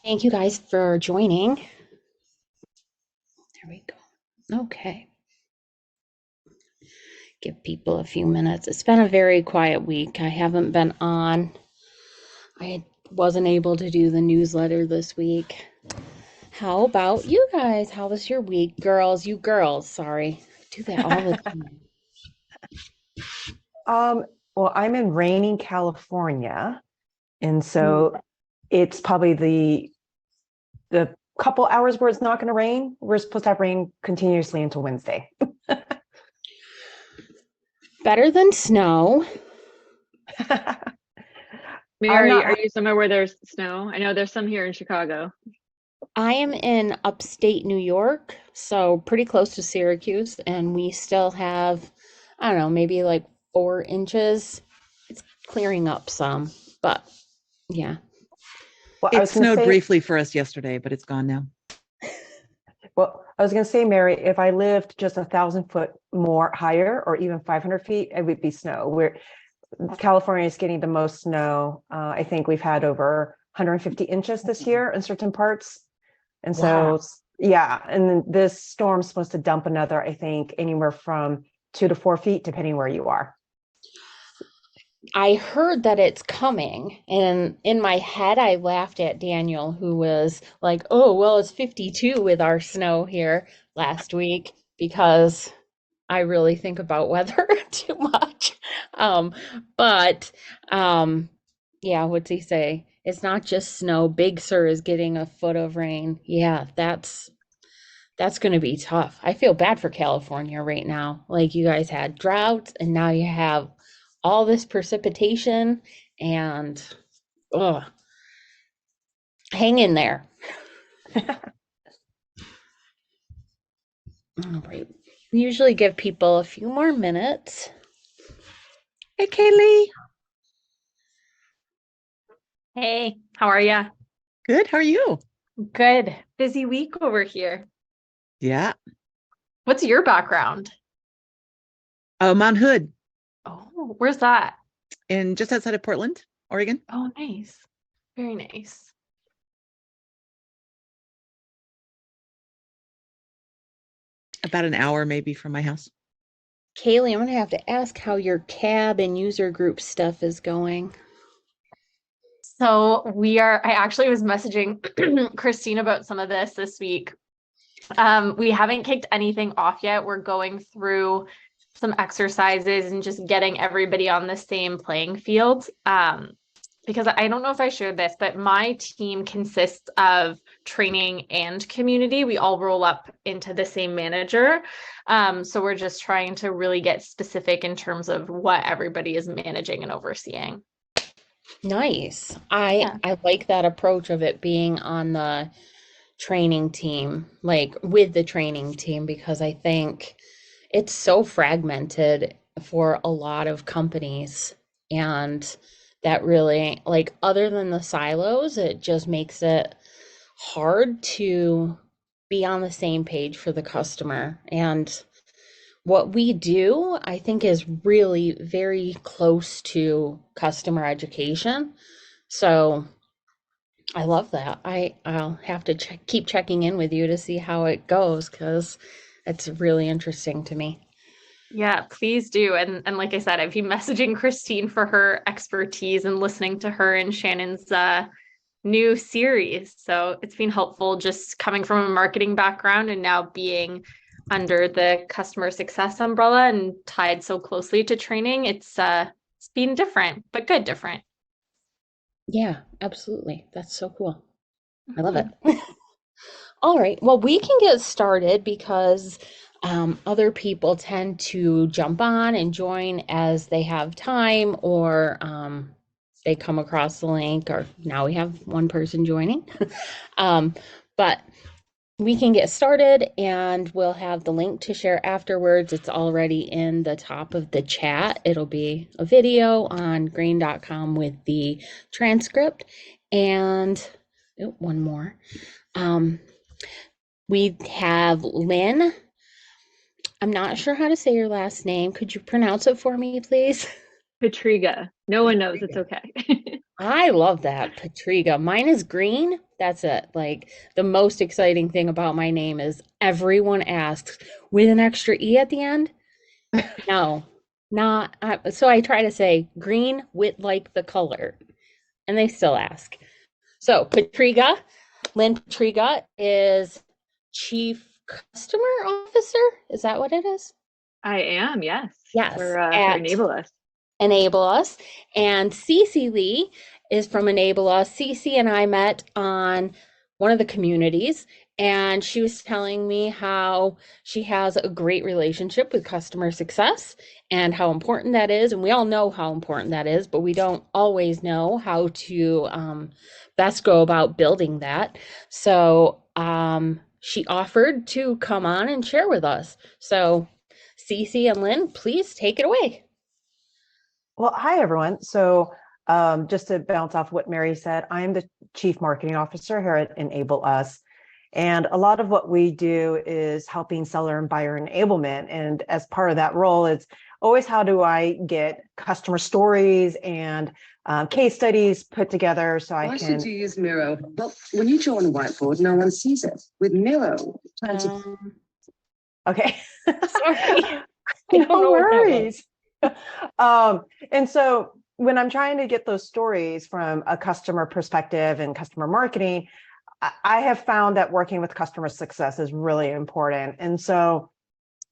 Thank you guys for joining. There we go. Okay. Give people a few minutes. It's been a very quiet week. I haven't been on. I wasn't able to do the newsletter this week. How about you guys? How was your week? Girls, sorry. I do that all the time. Um, well, I'm in rainy California, and Mm. so it's probably the couple hours where it's not going to rain. We're supposed to have rain continuously until Wednesday. Better than snow. I'm Mary, are not. you somewhere where there's snow? I know there's some here in Chicago. I am in upstate New York, so pretty close to Syracuse, and we still have, I don't know, maybe like 4 inches. It's clearing up some, but yeah. Well, I It was going to snowed say. briefly for us yesterday, but it's gone now. Well, I was going to say, Mary, if I lived just 1,000 foot more higher, or even 500 feet, it would be snow. California is getting the most snow. I think we've had over 150 inches this year in certain parts. And Wow. so, yeah, and then this storm's supposed to dump another, I think, anywhere from 2 to 4 feet, depending where you are. I heard that it's coming, and in my head, I laughed at Daniel, who was like, "Oh, well, it's 52 with our snow here last week," because I really think about weather too much. Um, but yeah, what's he say? It's not just snow. Big Sur is getting a foot of rain. Yeah, that's going to be tough. I feel bad for California right now. Like you guys had droughts and now you have all this precipitation and ugh, hang in there. All right. We usually give people a few more minutes. Hey, Kaylee. Hey, how are ya? Good. How are you? Good. Busy week over here. Yeah. What's your background? Oh, Mount Hood, Oh, where's that? in just outside of Portland, Oregon. Oh, nice. Very nice. About an hour maybe from my house. Kaylee, I'm going to have to ask how your cab and user group stuff is going. I actually was messaging Christine about some of this week. We haven't kicked anything off yet. We're going through some exercises and just getting everybody on the same playing field. Because I don't know if I shared this, but my team consists of training and community. We all roll up into the same manager. So we're just trying to really get specific in terms of what everybody is managing and overseeing. Nice. Yeah. I like that approach of it being on the training team, like with the training team, because I think it's so fragmented for a lot of companies. And that really, like, other than the silos, it just makes it hard to be on the same page for the customer. And what we do, I think, is really very close to customer education. So I love that. I'll have to keep checking in with you to see how it goes because it's really interesting to me. Yeah, please do. And like I said, I've been messaging Christine for her expertise and listening to her and Shannon's new series. So it's been helpful just coming from a marketing background and now being under the customer success umbrella and tied so closely to training. It's been different, but good different. Yeah, absolutely. That's so cool. I love it. Mhm. All right. Well, we can get started because other people tend to jump on and join as they have time or they come across the link, or now we have one person joining. um, but we can get started and we'll have the link to share afterwards. It's already in the top of the chat. It'll be a video on green.com with the transcript. And oh, one more. Um, we have Lynn. I'm not sure how to say your last name. Could you pronounce it for me, please? Pietryga. No one knows. It's okay. I love that, Pietryga. Mine is green. That's it. Like the most exciting thing about my name is everyone asks with an extra E at the end. No, not. So I try to say green with like the color, and they still ask. So Pietryga, Lynn Pietryga is Chief Customer Officer. Is that what it is? I am, yes, Yes, for at Enable Us. Enable Us. And Cece Lee is from Enable Us. Cece and I met on one of the communities, and she was telling me how she has a great relationship with customer success and how important that is. And we all know how important that is, but we don't always know how to best go about building that. So she offered to come on and share with us. So Cece and Lynn, please take it away. Well, hi, everyone. So just to bounce off what Mary said, I'm the Chief Marketing Officer here at Enable Us. And a lot of what we do is helping seller and buyer enablement. And as part of that role, it's always how do I get customer stories and case studies put together so I Why can. should you use Miro? Well, when you draw on a whiteboard, no one sees it. With Miro, Okay. Sorry, I don't No know what that was. worries. And so when I'm trying to get those stories from a customer perspective and customer marketing, I have found that working with customer success is really important. And so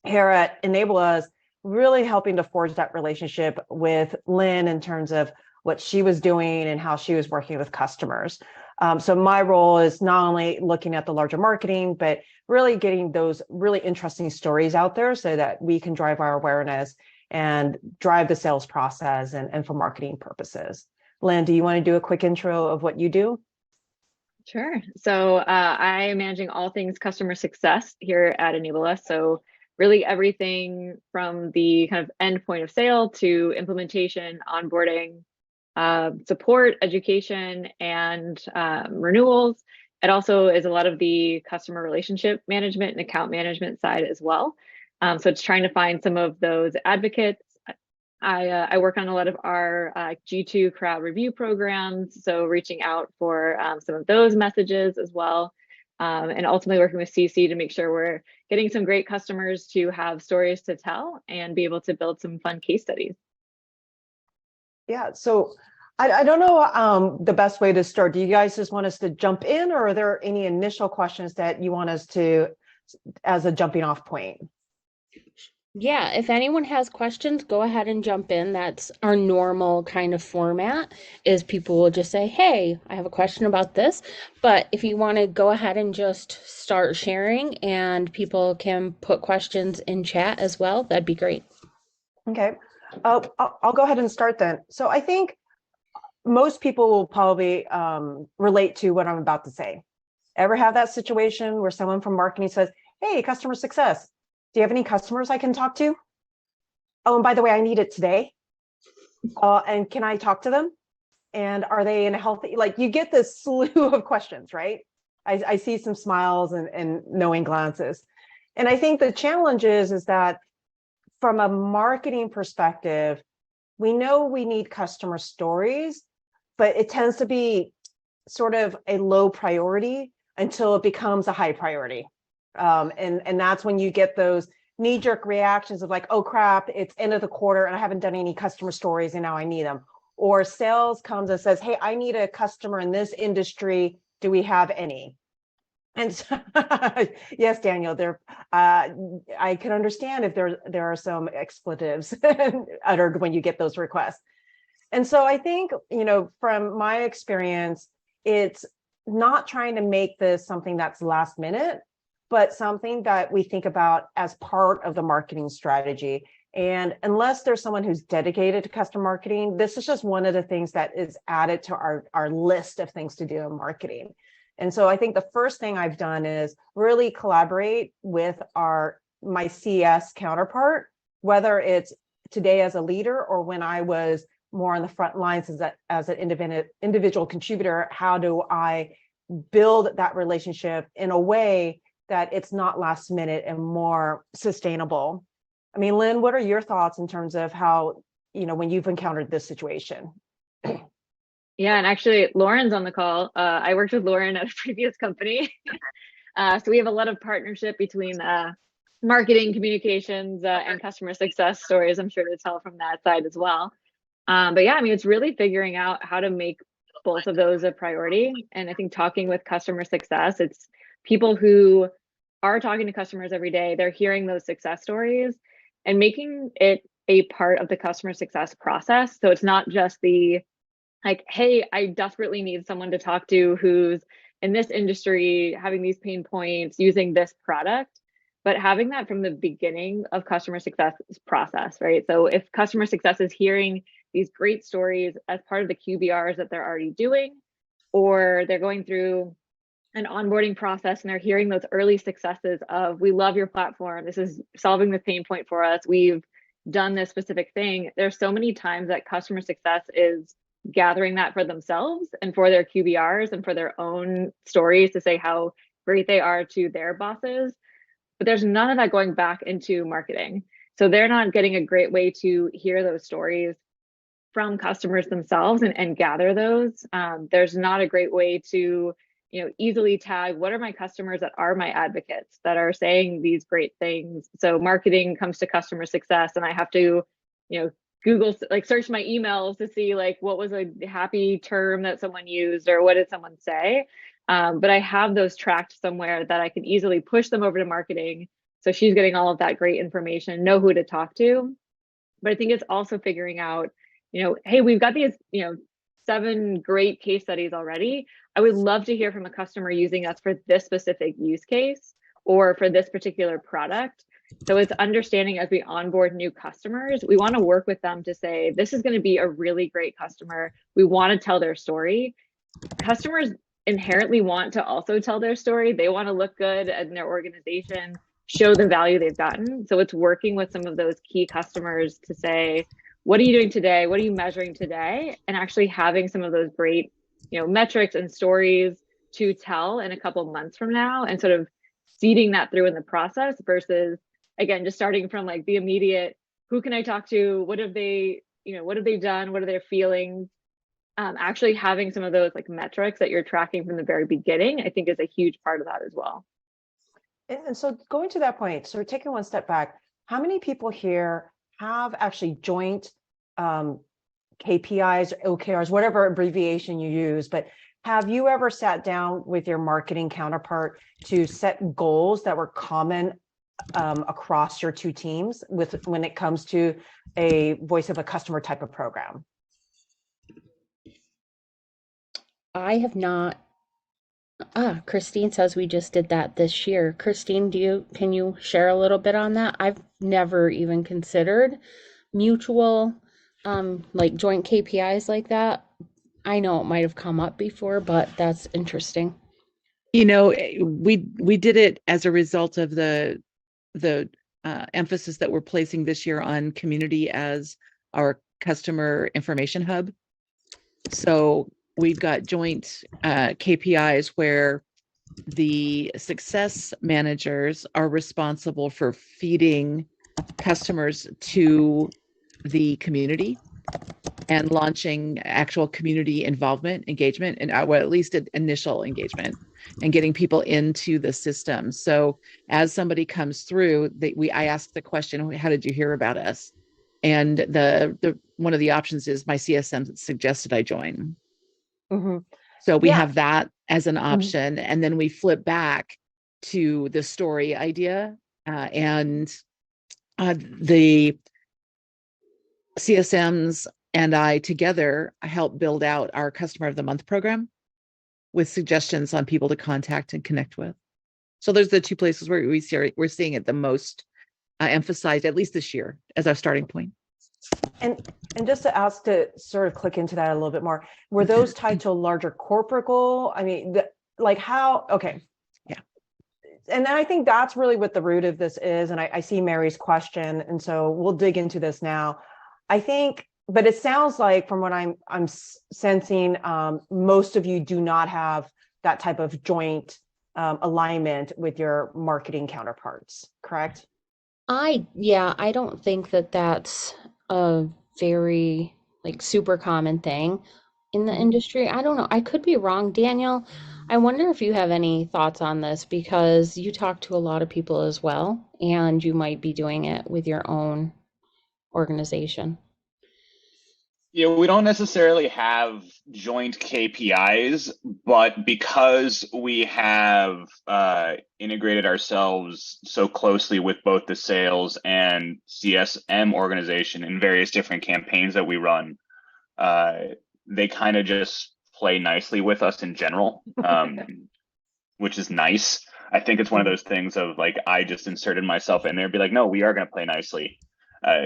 here at Enable Us, really helping to forge that relationship with Lynn in terms of what she was doing and how she was working with customers. So my role is not only looking at the larger marketing, but really getting those really interesting stories out there so that we can drive our awareness and drive the sales process and for marketing purposes. Lynn, do you want to do a quick intro of what you do? Sure. So I am managing all things customer success here at Enable Us. So really everything from the kind of end point of sale to implementation, onboarding, support, education, and renewals. It also is a lot of the customer relationship management and account management side as well. So it's trying to find some of those advocates. I work on a lot of our G2 crowd review programs, so reaching out for some of those messages as well, and ultimately working with CC to make sure we're getting some great customers to have stories to tell and be able to build some fun case studies. Yeah, so I don't know the best way to start. Do you guys just want us to jump in, or are there any initial questions that you want us to, as a jumping off point? Yeah, if anyone has questions, go ahead and jump in. That's our normal kind of format, is people will just say, hey, I have a question about this. But if you want to go ahead and just start sharing and people can put questions in chat as well, that'd be great. Okay, I'll go ahead and start then. So I think most people will probably relate to what I'm about to say. Ever have that situation where someone from marketing says, hey, customer success, do you have any customers I can talk to? Oh, and by the way, I need it today. And can I talk to them? And are they in a healthy, like you get this slew of questions, right? I see some smiles and knowing glances. And I think the challenge is that from a marketing perspective, we know we need customer stories, but it tends to be sort of a low priority until it becomes a high priority. And that's when you get those knee-jerk reactions of like, oh crap, it's end of the quarter and I haven't done any customer stories and now I need them. Or sales comes and says, hey, I need a customer in this industry. Do we have any? And so, yes, Daniel, I can understand if there are some expletives uttered when you get those requests. And so I think, from my experience, it's not trying to make this something that's last minute, but something that we think about as part of the marketing strategy. And unless there's someone who's dedicated to custom marketing, this is just one of the things that is added to our list of things to do in marketing. And so I think the first thing I've done is really collaborate with my CS counterpart, whether it's today as a leader or when I was more on the front lines as an individual contributor. How do I build that relationship in a way that it's not last minute and more sustainable? I mean, Lynn, what are your thoughts in terms of how when you've encountered this situation? Yeah, and actually Lauren's on the call. I worked with Lauren at a previous company. So we have a lot of partnership between marketing, communications, and customer success stories, I'm sure to tell from that side as well. But yeah, I mean, it's really figuring out how to make both of those a priority. And I think talking with customer success, it's people who are talking to customers every day, they're hearing those success stories and making it a part of the customer success process. So it's not just the like, hey, I desperately need someone to talk to who's in this industry, having these pain points, using this product, but having that from the beginning of customer success process, right? So if customer success is hearing these great stories as part of the QBRs that they're already doing, or they're going through an onboarding process and they're hearing those early successes of, we love your platform, this is solving the pain point for us, we've done this specific thing. There's so many times that customer success is gathering that for themselves and for their QBRs and for their own stories to say how great they are to their bosses. But there's none of that going back into marketing. So they're not getting a great way to hear those stories from customers themselves and gather those. There's not a great way to easily tag what are my customers that are my advocates that are saying these great things. So marketing comes to customer success and I have to Google, like search my emails to see like what was a happy term that someone used or what did someone say. But I have those tracked somewhere that I can easily push them over to marketing. So she's getting all of that great information, know who to talk to. But I think it's also figuring out, hey, we've got these, 7 great case studies already. I would love to hear from a customer using us for this specific use case or for this particular product. So it's understanding as we onboard new customers, we want to work with them to say, this is going to be a really great customer. We want to tell their story. Customers inherently want to also tell their story. They want to look good in their organization, show the value they've gotten. So it's working with some of those key customers to say, what are you doing today? What are you measuring today? And actually having some of those great, metrics and stories to tell in a couple of months from now and sort of seeding that through in the process versus, again, just starting from like the immediate, who can I talk to? What have they, what have they done? What are their feelings? Actually having some of those like metrics that you're tracking from the very beginning, I think is a huge part of that as well. And so going to that point, so we're taking one step back, how many people here have actually joint KPIs, OKRs, whatever abbreviation you use, but have you ever sat down with your marketing counterpart to set goals that were common across your two teams when it comes to a voice of a customer type of program? I have not. Christine says we just did that this year. Christine, can you share a little bit on that? I've never even considered mutual, like joint KPIs like that. I know it might have come up before, but that's interesting. We did it as a result of the emphasis that we're placing this year on community as our customer information hub. So we've got joint KPIs where the success managers are responsible for feeding customers to the community and launching actual community involvement, engagement, and well, at least initial engagement and getting people into the system. So as somebody comes through, I ask the question, how did you hear about us? And the one of the options is my CSM suggested I join. Mm-hmm. So we have that as an option. And then we flip back to the story idea and the CSMs and I together help build out our Customer of the Month program with suggestions on people to contact and connect with. So there's the two places where we're seeing it the most emphasized, at least this year, as our starting point. And just to ask to sort of click into that a little bit more, were those tied to a larger corporate goal? I mean, okay. Yeah. And I think that's really what the root of this is. And I see Mary's question. And so we'll dig into this now. I think, but it sounds like from what I'm sensing, most of you do not have that type of joint alignment with your marketing counterparts, correct? I don't think that that's a very like super common thing in the Mhm. industry. I don't know. I could be wrong. Daniel, I wonder if you have any thoughts on this because you talk to a lot of people as well, and you might be doing it with your own organization. Yeah, we don't necessarily have joint KPIs, but because we have integrated ourselves so closely with both the sales and CSM organization in various different campaigns that we run, uh, they kind of just play nicely with us in general, which is nice. I think it's one of those things of like, I just inserted myself in there, be like, no, we are going to play nicely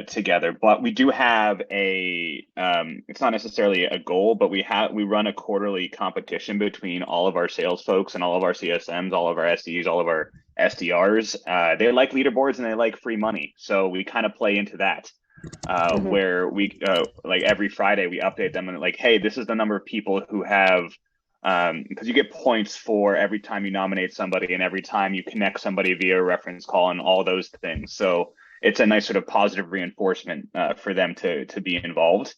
together. But we do have it's not necessarily a goal, but we run a quarterly competition between all of our sales folks and all of our CSMs, all of our SDs, all of our SDRs. They like leaderboards and they like free money. So we kind of play into that. Where we like every Friday we update them and like, hey, this is the number of people who have because you get points for every time you nominate somebody and every time you connect somebody via a reference call and all those things. So it's a nice sort of positive reinforcement for them to be involved.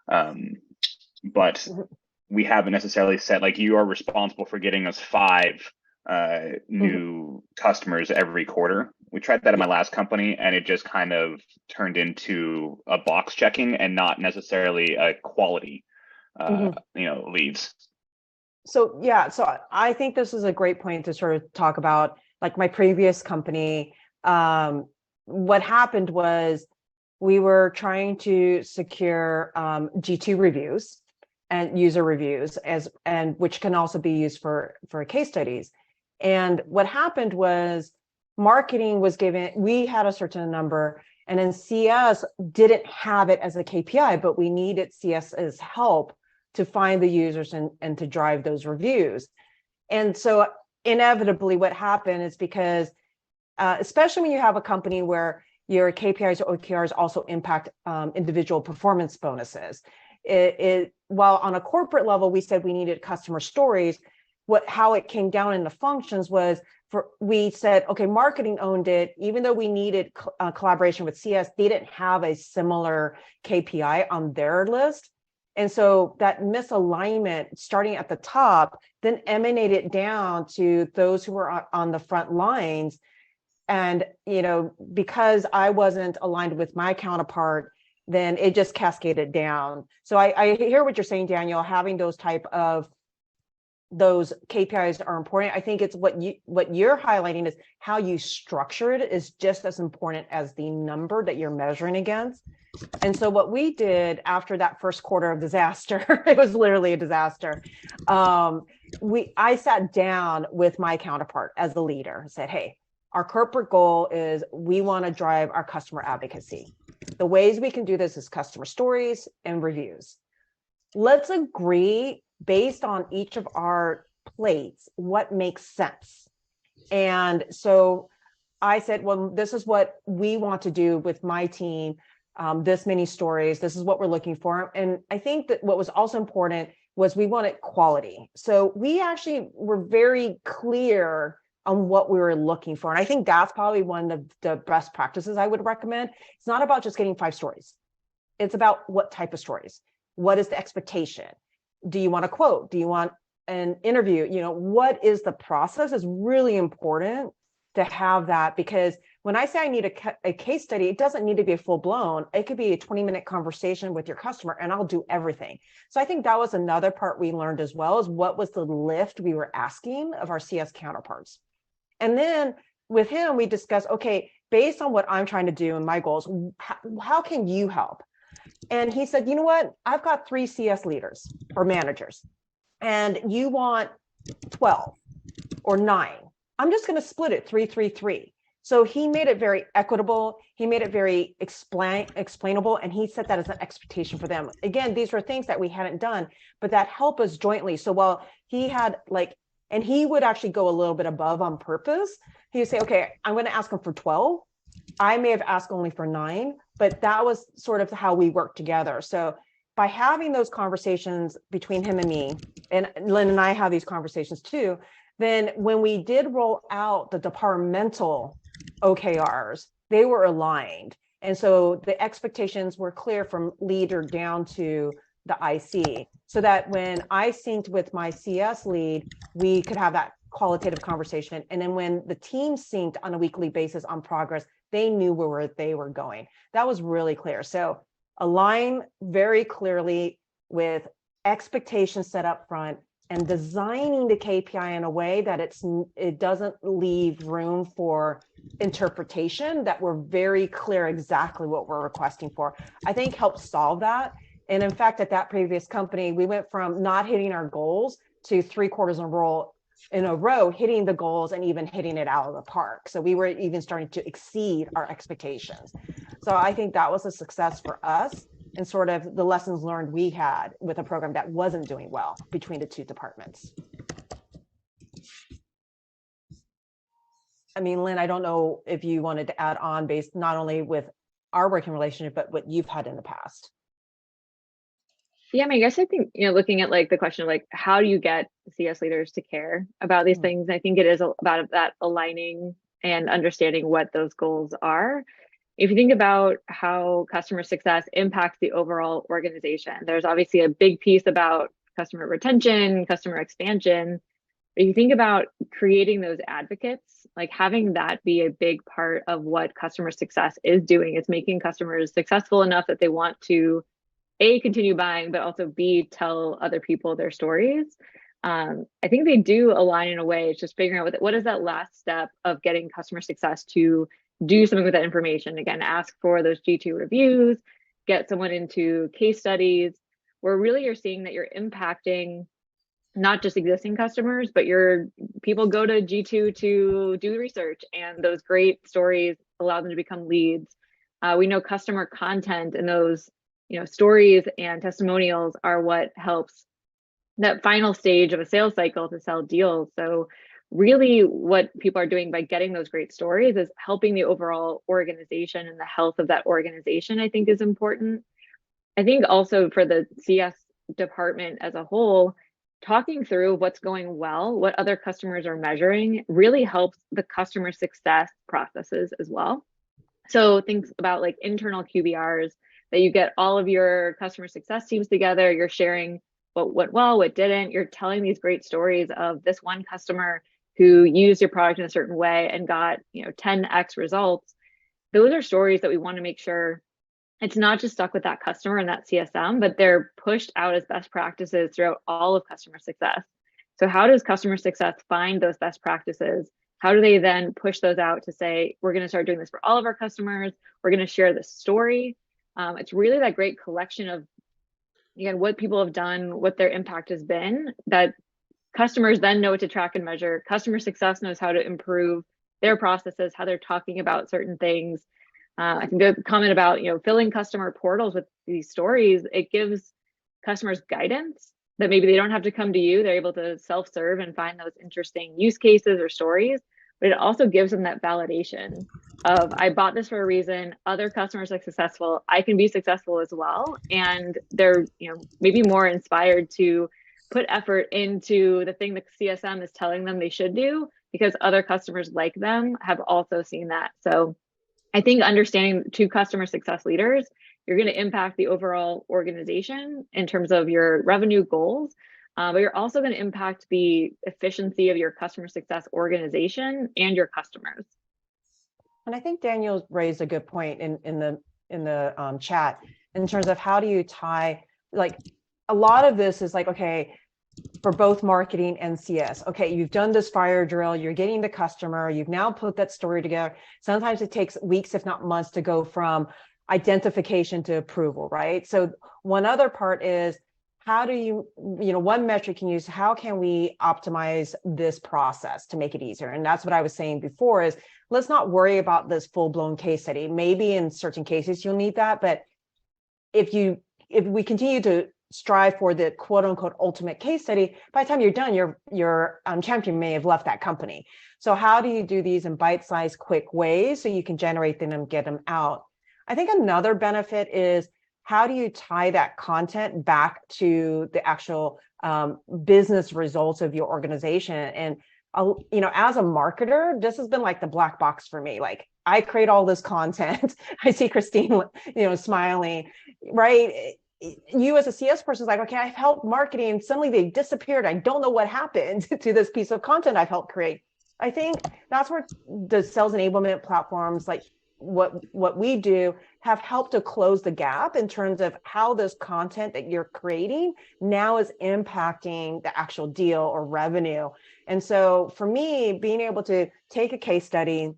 But we haven't necessarily said like you are responsible for getting us 5 new customers every quarter. We tried that at my last company and it just kind of turned into a box checking and not necessarily a quality leads. So yeah, so I think this is a great point to sort of talk about like my previous company. What happened was we were trying to secure G2 reviews and user reviews and which can also be used for case studies. And what happened was marketing was given, we had a certain number, and then CS didn't have it as a KPI, but we needed CS's help to find the users and to drive those reviews. And so inevitably what happened is because, especially when you have a company where your KPIs or OKRs also impact individual performance bonuses. While on a corporate level, we said we needed customer stories, how it came down in the functions was we said, okay, marketing owned it, even though we needed collaboration with CS, they didn't have a similar KPI on their list. And so that misalignment starting at the top then emanated down to those who were on the front lines. And, because I wasn't aligned with my counterpart, then it just cascaded down. So I hear what you're saying, Daniel, having those KPIs are important. I think it's what you're highlighting is how you structure it is just as important as the number that you're measuring against. And so what we did after that first quarter of disaster, it was literally a disaster. I sat down with my counterpart as the leader and said, hey, our corporate goal is we want to drive our customer advocacy. The ways we can do this is customer stories and reviews. Let's agree based on each of our plates, what makes sense. And so I said, well, this is what we want to do with my team. This many stories, this is what we're looking for. And I think that what was also important was we wanted quality. So we actually were very clear on what we were looking for. And I think that's probably one of the best practices I would recommend. It's not about just getting 5 stories. It's about what type of stories. What is the expectation? Do you want a quote? Do you want an interview? What is the process is really important to have that, because when I say I need a case study, it doesn't need to be a full blown. It could be a 20-minute conversation with your customer and I'll do everything. So I think that was another part we learned as well, is what was the lift we were asking of our CS counterparts. And then with him, we discussed, okay, based on what I'm trying to do and my goals, how can you help? And he said, you know what? I've got 3 CS leaders or managers and you want 12 or 9. I'm just going to split it 3-3-3. So he made it very equitable. He made it very explainable. And he set that as an expectation for them. Again, these were things that we hadn't done, but that helped us jointly. So while he had and he would actually go a little bit above on purpose. He would say, okay, I'm going to ask him for 12. I may have asked only for 9, but that was sort of how we worked together. So by having those conversations between him and me, and Lynn and I have these conversations too, then when we did roll out the departmental OKRs, they were aligned. And so the expectations were clear from leader down to the IC, so that when I synced with my CS lead, we could have that qualitative conversation. And then when the team synced on a weekly basis on progress, they knew where they were going. That was really clear. So align very clearly with expectations set up front, and designing the KPI in a way that it doesn't leave room for interpretation, that we're very clear exactly what we're requesting for, I think helps solve that. And in fact, at that previous company, we went from not hitting our goals to 3 quarters in a row hitting the goals and even hitting it out of the park. So we were even starting to exceed our expectations. So I think that was a success for us, and sort of the lessons learned we had with a program that wasn't doing well between the two departments. I mean, Lynn, I don't know if you wanted to add on based not only with our working relationship, but what you've had in the past. Yeah, I mean, I guess I think, looking at like the question of like, how do you get CS leaders to care about these things? I think it is about that aligning and understanding what those goals are. If you think about how customer success impacts the overall organization, there's obviously a big piece about customer retention, customer expansion. But you think about creating those advocates, like having that be a big part of what customer success is doing. It's making customers successful enough that they want to A, continue buying, but also B, tell other people their stories. I think they do align in a way. It's just figuring out what is that last step of getting customer success to do something with that information. Again, ask for those G2 reviews, get someone into case studies, where really you're seeing that you're impacting not just existing customers, but people go to G2 to do research, and those great stories allow them to become leads. We know customer content and those stories and testimonials are what helps that final stage of a sales cycle to sell deals. So really what people are doing by getting those great stories is helping the overall organization, and the health of that organization, I think, is important. I think also for the CS department as a whole, talking through what's going well, what other customers are measuring, really helps the customer success processes as well. So things about like internal QBRs, that you get all of your customer success teams together, you're sharing what went well, what didn't, you're telling these great stories of this one customer who used your product in a certain way and got 10x results. Those are stories that we want to make sure it's not just stuck with that customer and that CSM, but they're pushed out as best practices throughout all of customer success. So how does customer success find those best practices? How do they then push those out to say, we're going to start doing this for all of our customers, we're going to share this story? It's really that great collection of, again, what people have done, what their impact has been, that customers then know what to track and measure. Customer success knows how to improve their processes, how they're talking about certain things. I think the comment about filling customer portals with these stories, it gives customers guidance that maybe they don't have to come to you. They're able to self-serve and find those interesting use cases or stories. But it also gives them that validation of, I bought this for a reason, other customers are successful, I can be successful as well. And they're maybe more inspired to put effort into the thing the CSM is telling them they should do, because other customers like them have also seen that. So I think understanding to customer success leaders, you're going to impact the overall organization in terms of your revenue goals, but you're also going to impact the efficiency of your customer success organization and your customers. And I think Daniel raised a good point in the chat in terms of how do you tie, like, a lot of this is like, okay, for both marketing and CS, okay, you've done this fire drill, you're getting the customer, you've now put that story together. Sometimes it takes weeks, if not months, to go from identification to approval, right? So one other part is, how do you, one metric you can use, how can we optimize this process to make it easier? And that's what I was saying before is, let's not worry about this full-blown case study. Maybe in certain cases you'll need that, but if we continue to strive for the quote unquote ultimate case study, by the time you're done, your champion may have left that company. So how do you do these in bite-sized quick ways so you can generate them and get them out? I think another benefit is, how do you tie that content back to the actual business results of your organization? And as a marketer, this has been like the black box for me. Like, I create all this content. I see Christine, smiling, right? You as a CS person is like, okay, I've helped marketing and suddenly they disappeared. I don't know what happened to this piece of content I've helped create. I think that's where the sales enablement platforms like what we do have helped to close the gap in terms of how this content that you're creating now is impacting the actual deal or revenue. And so for me, being able to take a case study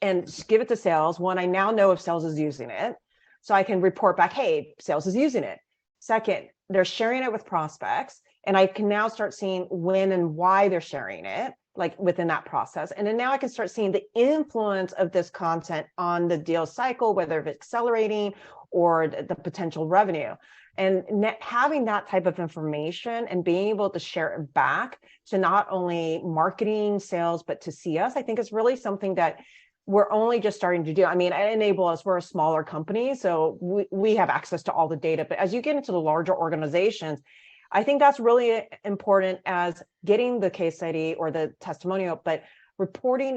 and give it to sales, one, I now know if sales is using it. So I can report back, hey, sales is using it. Second, they're sharing it with prospects. And I can now start seeing when and why they're sharing it, like within that process. And then now I can start seeing the influence of this content on the deal cycle, whether it's accelerating or the potential revenue. And having that type of information and being able to share it back to not only marketing, sales, but to CS, I think is really something that we're only just starting to do. I mean, at Enable Us, we're a smaller company, so we have access to all the data. But as you get into the larger organizations, I think that's really important as getting the case study or the testimonial, but reporting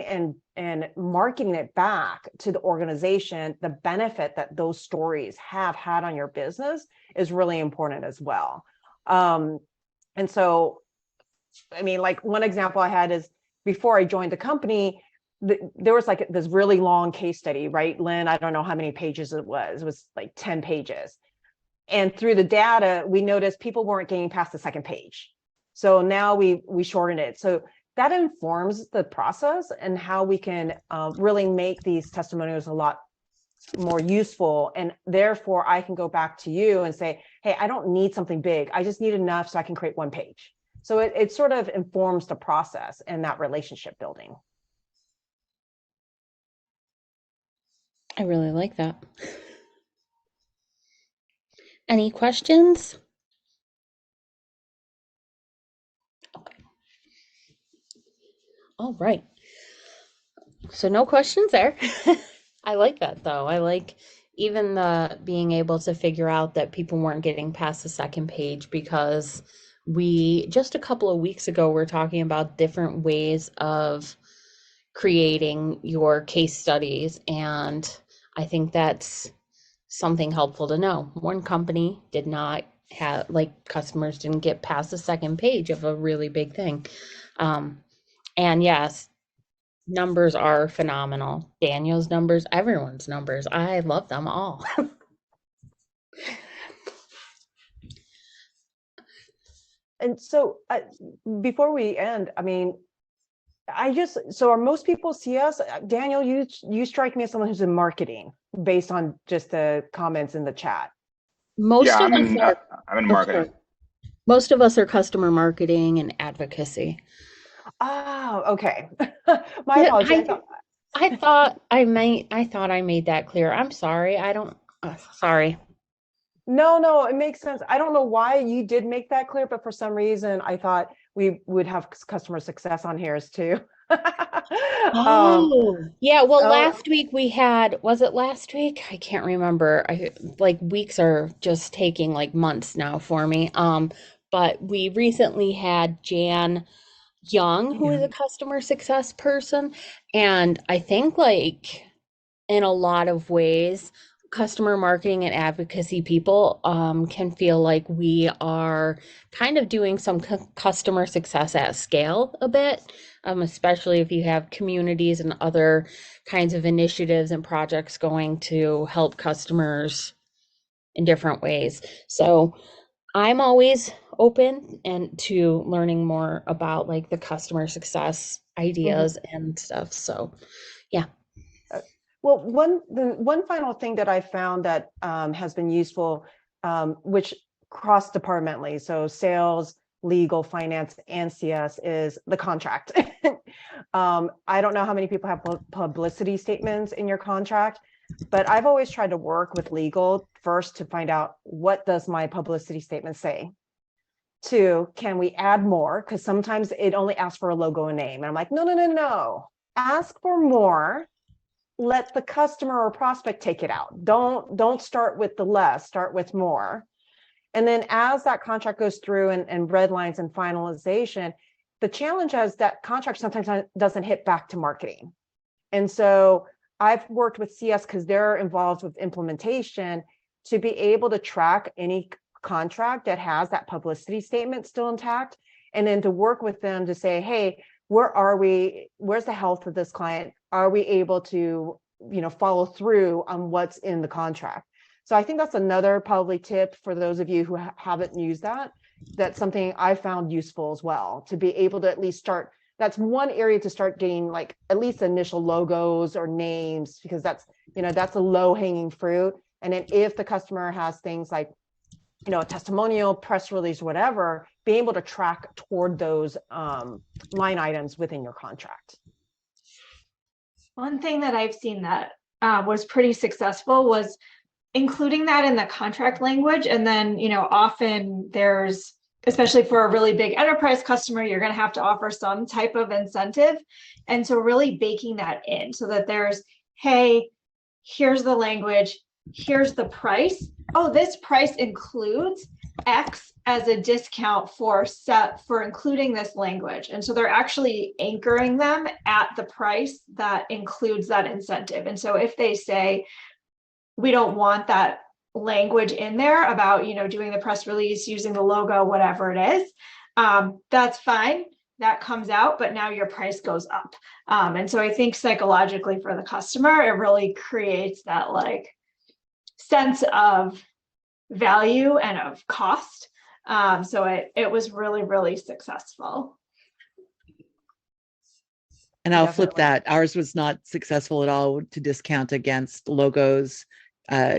and marketing it back to the organization, the benefit that those stories have had on your business is really important as well. And so, I mean, like one example I had is before I joined the company, there was like this really long case study, right, Lynn? I don't know how many pages it was like 10 pages. And through the data, we noticed people weren't getting past the second page. So now we shortened it. So that informs the process and how we can really make these testimonials a lot more useful. And therefore, I can go back to you and say, hey, I don't need something big. I just need enough so I can create one page. So it sort of informs the process and that relationship building. I really like that. Any questions? Okay. All right. So no questions there. I like that though. I like even the being able to figure out that people weren't getting past the second page, because we just a couple of weeks ago were talking about different ways of creating your case studies, and I think that's something helpful to know. One company did not have, like, customers didn't get past the second page of a really big thing. And yes, numbers are phenomenal. Daniel's numbers, everyone's numbers. I love them all. And so before we end, I mean, so are most people CS? Daniel, you strike me as someone who's in marketing based on just the comments in the chat. Most Yeah, of us are, I'm in oh, marketing. sorry. Most of us are customer marketing and advocacy. Oh, okay. My Yeah, apologies. I thought I made that clear. I'm sorry. I don't, sorry. No, it makes sense. I don't know why you did make that clear, but for some reason I thought we would have customer success on here too. Oh, yeah. Well, Oh, last week we had, was it last week? I can't remember. Like weeks are just taking like months now for me. But we recently had Jan Young, who is a customer success person, and I think like in a lot of ways, customer marketing and advocacy people can feel like we are kind of doing some customer success at scale a bit, especially if you have communities and other kinds of initiatives and projects going to help customers in different ways. So I'm always open and to learning more about like the customer success ideas and stuff. So yeah. well, one final thing that I found that has been useful, which cross-departmentally, so sales, legal, finance, and CS, is the contract. I don't know how many people have publicity statements in your contract, but I've always tried to work with legal first to find out, what does my publicity statement say? Two, can we add more? Because sometimes it only asks for a logo and name. And I'm like, no. Ask for more. Let the customer or prospect take it out. Don't start with the less, start with more. And then as that contract goes through and red lines and finalization, the challenge is that contract sometimes doesn't hit back to marketing. And so I've worked with CS because they're involved with implementation to be able to track any contract that has that publicity statement still intact, and then to work with them to say, hey, where are we? Where's the health of this client? Are we able to, follow through on what's in the contract? So I think that's another probably tip for those of you who haven't used that. That's something I found useful as well, to be able to at least start. That's one area to start getting like at least initial logos or names, because that's a low hanging fruit. And then if the customer has things like, a testimonial, press release, whatever, being able to track toward those line items within your contract. One thing that I've seen that was pretty successful was including that in the contract language. And then, often there's, especially for a really big enterprise customer, you're going to have to offer some type of incentive. And so really baking that in so that there's, hey, here's the language, here's the price. Oh, this price includes X as a discount for including this language. And so they're actually anchoring them at the price that includes that incentive. And so if they say, we don't want that language in there about, doing the press release, using the logo, whatever it is, that's fine. That comes out, but now your price goes up. And so I think psychologically for the customer, it really creates that like sense of value and of cost. So it was really, really successful. And I'll flip Definitely. that. Ours was not successful at all to discount against logos,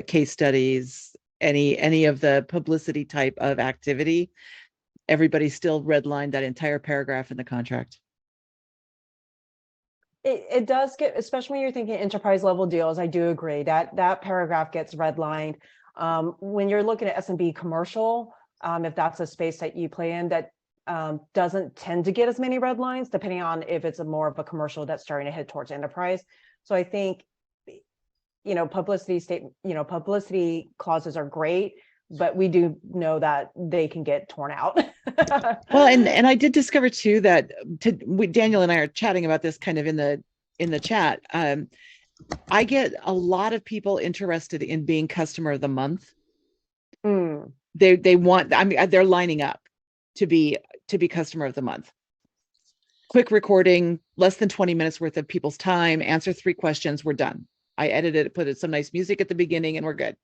case studies, any of the publicity type of activity. Everybody still redlined that entire paragraph in the contract. It does get, especially when you're thinking enterprise level deals, I do agree that that paragraph gets redlined. When you're looking at SMB commercial, if that's a space that you play in, that doesn't tend to get as many red lines, depending on if it's more of a commercial that's starting to head towards enterprise. So I think, publicity clauses are great, but we do know that they can get torn out. Well, and I did discover too that Daniel and I are chatting about this kind of in the chat. I get a lot of people interested in being customer of the month. They want, I mean, they're lining up to be customer of the month. Quick recording, less than 20 minutes worth of people's time, answer 3 questions, we're done. I edited it, put some nice music at the beginning, and we're good.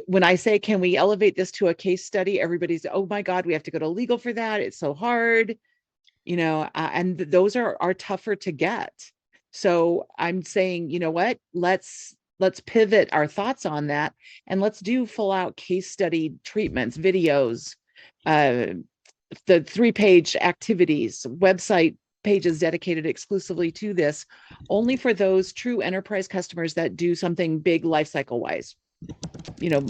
When I say, can we elevate this to a case study? Everybody's, oh my God, we have to go to legal for that. It's so hard, and those are tougher to get. So I'm saying, you know what, let's pivot our thoughts on that, and let's do full out case study treatments, videos, the 3-page activities, website pages dedicated exclusively to this, only for those true enterprise customers that do something big lifecycle wise,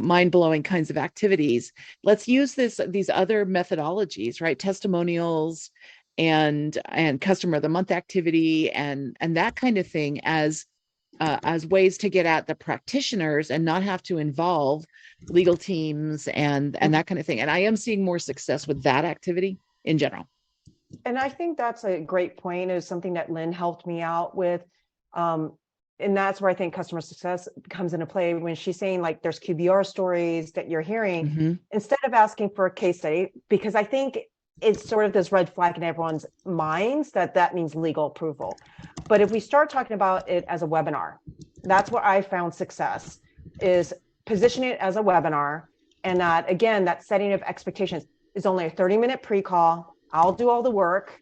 mind-blowing kinds of activities. Let's use these other methodologies, right? Testimonials and customer of the month activity and that kind of thing as ways to get at the practitioners and not have to involve legal teams and that kind of thing. And I am seeing more success with that activity in general. And I think that's a great point, is something that Lynn helped me out with. And that's where I think customer success comes into play, when she's saying like there's QBR stories that you're hearing, instead of asking for a case study, because I think it's sort of this red flag in everyone's minds that means legal approval. But if we start talking about it as a webinar, that's where I found success, is positioning it as a webinar. And that, again, that setting of expectations is only a 30-minute pre-call. I'll do all the work.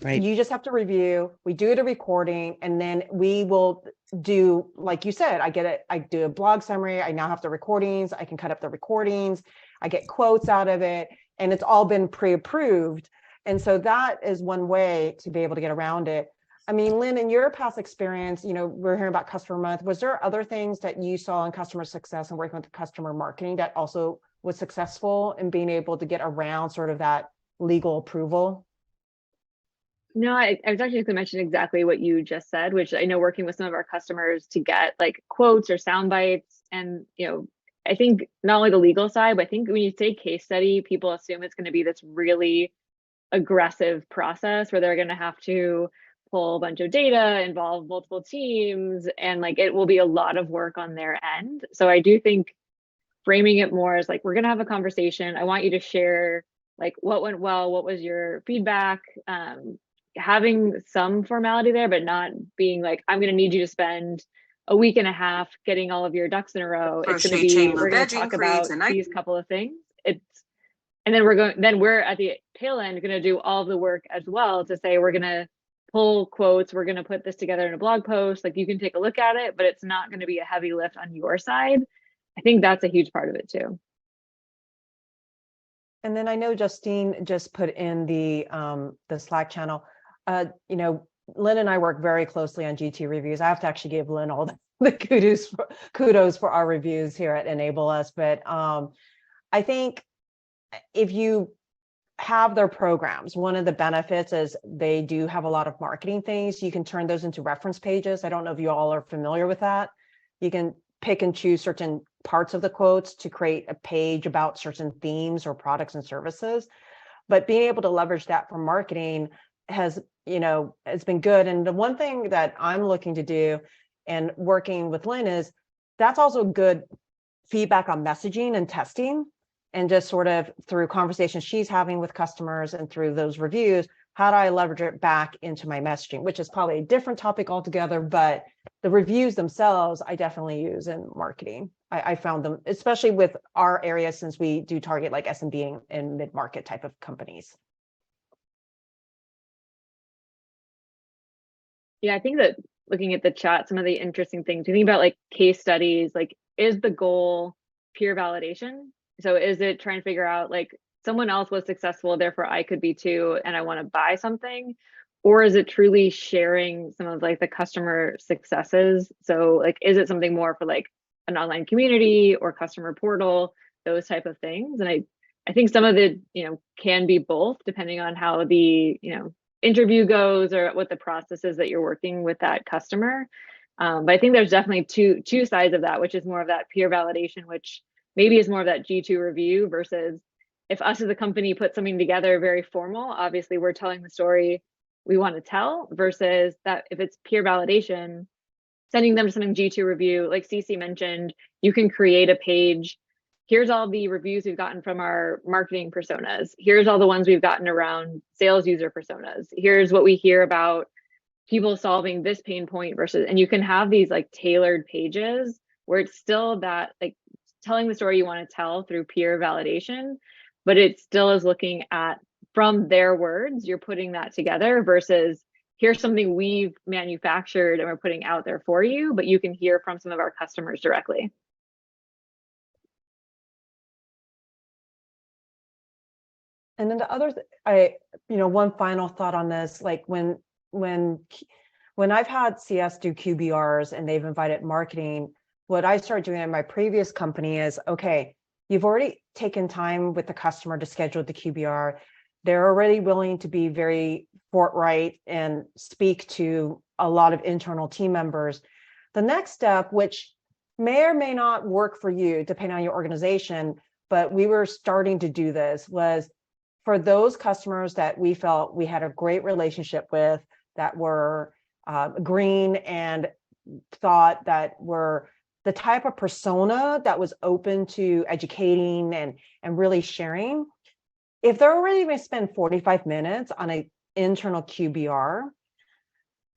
Right. You just have to review. We do it a recording, and then we will do, like you said, I do a blog summary. I now have the recordings. I can cut up the recordings. I get quotes out of it, and it's all been pre-approved. And so that is one way to be able to get around it. I mean, Lynn, in your past experience, we're hearing about customer month. Was there other things that you saw in customer success and working with customer marketing that also was successful in being able to get around sort of that legal approval? No, I was actually going to mention exactly what you just said, which I know working with some of our customers to get like quotes or sound bites. And, I think not only the legal side, but I think when you say case study, people assume it's going to be this really aggressive process where they're going to have to pull a bunch of data, involve multiple teams, and like it will be a lot of work on their end. So I do think framing it more as like, we're going to have a conversation. I want you to share like what went well, what was your feedback, having some formality there, but not being like, I'm going to need you to spend a week and a half getting all of your ducks in a row. It's going to Crochet be, chain we're loop going to edging talk about creates a nice. these couple of things. And then we're at the tail end going to do all the work as well to say, we're going to pull quotes, we're going to put this together in a blog post. Like you can take a look at it, but it's not going to be a heavy lift on your side. I think that's a huge part of it too. And then I know Justine just put in the Slack channel. You know, Lynn and I work very closely on GT reviews. I have to actually give Lynn all the kudos for our reviews here at Enable Us. But I think if you have their programs, one of the benefits is they do have a lot of marketing things. You can turn those into reference pages. I don't know if you all are familiar with that. You can pick and choose certain parts of the quotes to create a page about certain themes or products and services. But being able to leverage that for marketing has, you know, it's been good. And the one thing that I'm looking to do and working with Lynn is that's also good feedback on messaging and testing, and just sort of through conversations she's having with customers and through those reviews, how do I leverage it back into my messaging, which is probably a different topic altogether, but the reviews themselves, I definitely use in marketing. I found them, especially with our area, since we do target like SMB and mid-market type of companies. Yeah, I think that looking at the chat, some of the interesting things, you think about like case studies, like is the goal peer validation? So is it trying to figure out like someone else was successful, therefore I could be too, and I want to buy something? Or is it truly sharing some of like the customer successes? So like, is it something more for like an online community or customer portal, those type of things? And I think some of it, you know, can be both depending on how the, you know, interview goes or what the process is that you're working with that customer. But I think there's definitely two sides of that, which is more of that peer validation, which maybe is more of that G2 review versus if us as a company put something together very formal, obviously we're telling the story we want to tell, versus that if it's peer validation, sending them something G2 review, like Cece mentioned, you can create a page. Here's all the reviews we've gotten from our marketing personas. Here's all the ones we've gotten around sales user personas. Here's what we hear about people solving this pain point versus, and you can have these like tailored pages where it's still that like telling the story you want to tell through peer validation, but it still is looking at from their words, you're putting that together versus here's something we've manufactured and we're putting out there for you, but you can hear from some of our customers directly. And then the other, one final thought on this, like when I've had CS do QBRs and they've invited marketing, what I started doing at my previous company is, okay, you've already taken time with the customer to schedule the QBR. They're already willing to be very forthright and speak to a lot of internal team members. The next step, which may or may not work for you, depending on your organization, but we were starting to do this, was for those customers that we felt we had a great relationship with, that were green and thought that were the type of persona that was open to educating and really sharing. If they're already going to spend 45 minutes on an internal QBR,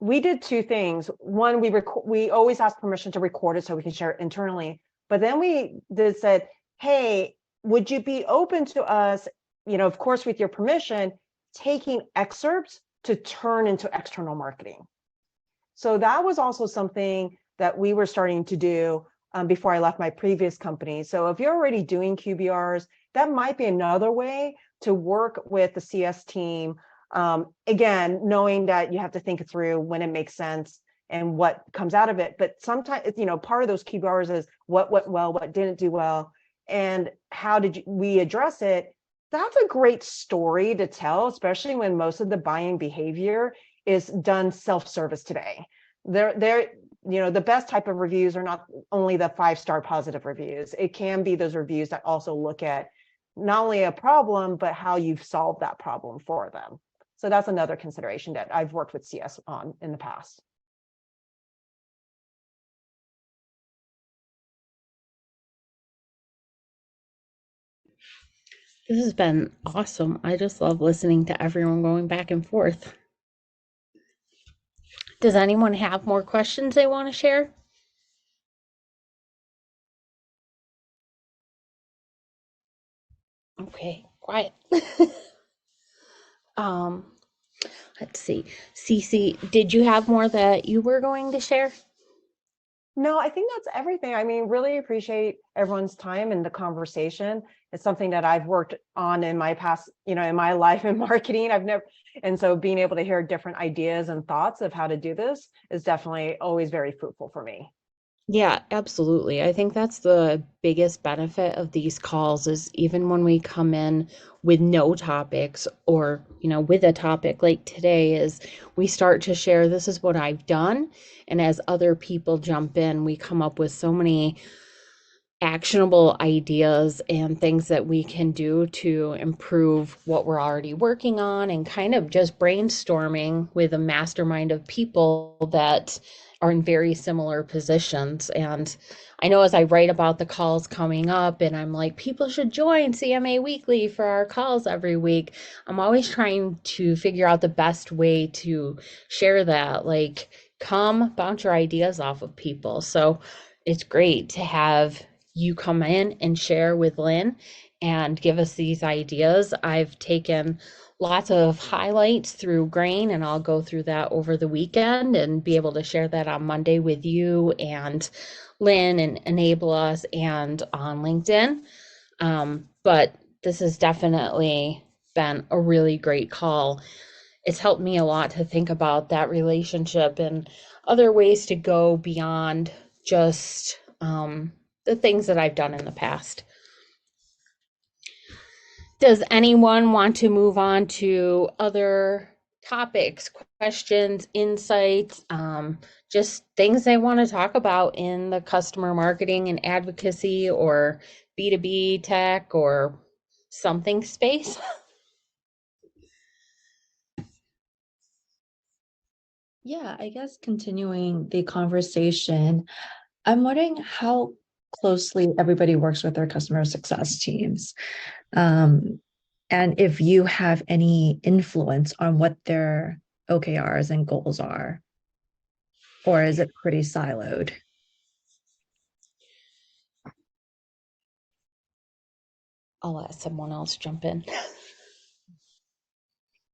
we did two things. One, we always ask permission to record it so we can share it internally. But then we said, hey, would you be open to us, of course, with your permission, taking excerpts to turn into external marketing? So that was also something that we were starting to do before I left my previous company. So if you're already doing QBRs, that might be another way to work with the CS team. Again, knowing that you have to think it through when it makes sense and what comes out of it. But sometimes, part of those QBRs is what went well, what didn't do well, and how did we address it. That's a great story to tell, especially when most of the buying behavior is done self-service today. The best type of reviews are not only the 5-star positive reviews. It can be those reviews that also look at not only a problem, but how you've solved that problem for them. So that's another consideration that I've worked with CS on in the past. This has been awesome. I just love listening to everyone going back and forth. Does anyone have more questions they want to share? Okay, quiet. um, let's see. Cece, did you have more that you were going to share? No, I think that's everything. I mean, really appreciate everyone's time and the conversation. It's something that I've worked on in my past, in my life in marketing. And so being able to hear different ideas and thoughts of how to do this is definitely always very fruitful for me. Yeah, absolutely. I think that's the biggest benefit of these calls is even when we come in with no topics or, with a topic like today is we start to share this is what I've done. And as other people jump in, we come up with so many actionable ideas and things that we can do to improve what we're already working on and kind of just brainstorming with a mastermind of people that are in very similar positions. And I know as I write about the calls coming up and I'm like, people should join CMA Weekly for our calls every week. I'm always trying to figure out the best way to share that. Like, come bounce your ideas off of people. So it's great to have you come in and share with Lynn and give us these ideas. I've taken lots of highlights through Grain, and I'll go through that over the weekend and be able to share that on Monday with you and Lynn and enable us and on LinkedIn. But this has definitely been a really great call. It's helped me a lot to think about that relationship and other ways to go beyond just the things that I've done in the past. Does anyone want to move on to other topics, questions, insights, just things they want to talk about in the customer marketing and advocacy or B2B tech or something space? Yeah, I guess continuing the conversation, I'm wondering how closely everybody works with their customer success teams. And if you have any influence on what their OKRs and goals are, or is it pretty siloed? I'll let someone else jump in.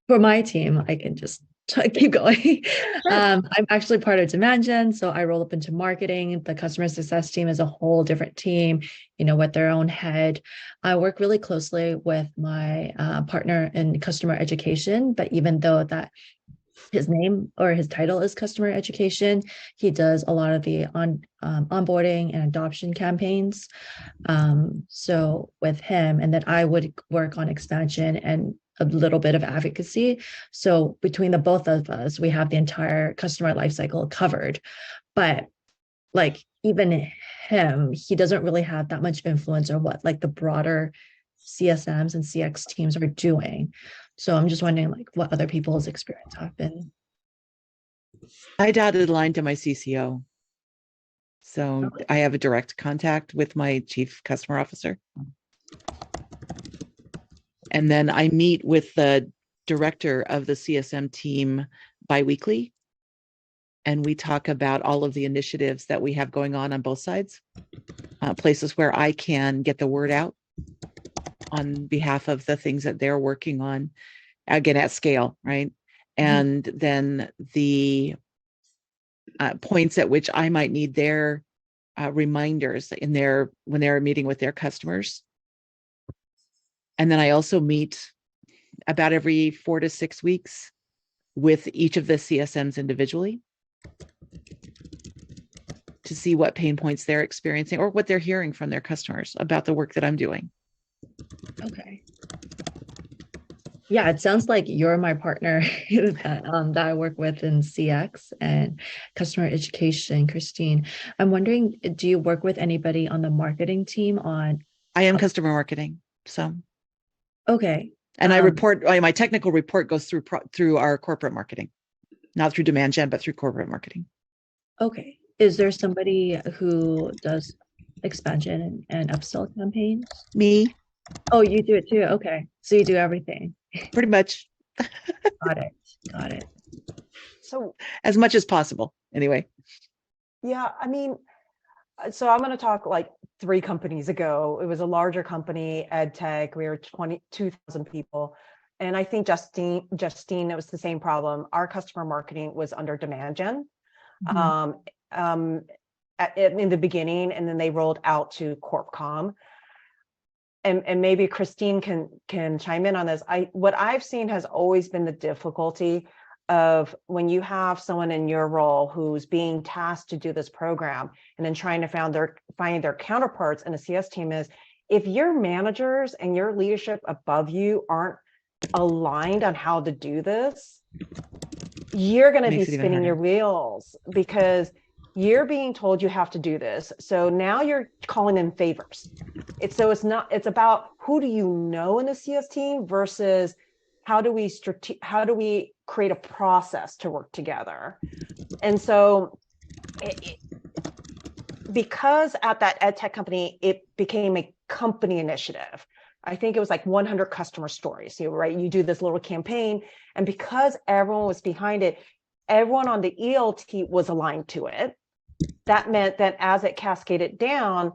For my team, I can just keep going. I'm actually part of Demand Gen, so I roll up into marketing. The customer success team is a whole different team, with their own head. I work really closely with my partner in customer education, but even though that his name or his title is customer education, he does a lot of the onboarding and adoption campaigns. So with him, and then I would work on expansion and a little bit of advocacy. So between the both of us, we have the entire customer lifecycle covered. But like even him, he doesn't really have that much influence on what like the broader CSMs and CX teams are doing. So I'm just wondering like what other people's experience have been. I dotted a line to my CCO. So Okay. I have a direct contact with my chief customer officer. And then I meet with the director of the CSM team biweekly. And we talk about all of the initiatives that we have going on both sides, places where I can get the word out on behalf of the things that they're working on, again, at scale, right? And then the points at which I might need their reminders when they're meeting with their customers. And then I also meet about every 4 to 6 weeks with each of the CSMs individually to see what pain points they're experiencing or what they're hearing from their customers about the work that I'm doing. Okay. Yeah, it sounds like you're my partner that I work with in CX and customer education, Christine. I'm wondering, do you work with anybody on the marketing team on? I am customer marketing, so. Okay. And I report, my technical report goes through our corporate marketing, not through demand gen, but through corporate marketing. Okay. Is there somebody who does expansion and upsell campaigns? Me, Oh, you do it too. Okay. So you do everything. pretty much, Got it. Got it. So, as much as possible. Anyway, yeah, I mean, so I'm going to talk like 3 companies ago. It was a larger company, ed tech. We were 22,000 people. And I think Justine, it was the same problem. Our customer marketing was under demand gen Mhm. in the beginning, and then they rolled out to CorpCom. And maybe Christine can chime in on this. What I've seen has always been the difficulty of when you have someone in your role who's being tasked to do this program and then trying to find their counterparts in a CS team is, if your managers and your leadership above you aren't aligned on how to do this, you're going to be makes it even spinning your harder. wheels because you're being told you have to do this. So now you're calling in favors. It's about who do you know in the CS team versus how do we create a process to work together. And so because at that ed tech company, it became a company initiative. I think it was like 100 customer stories. You do this little campaign, and because everyone was behind it, everyone on the ELT was aligned to it. That meant that as it cascaded down,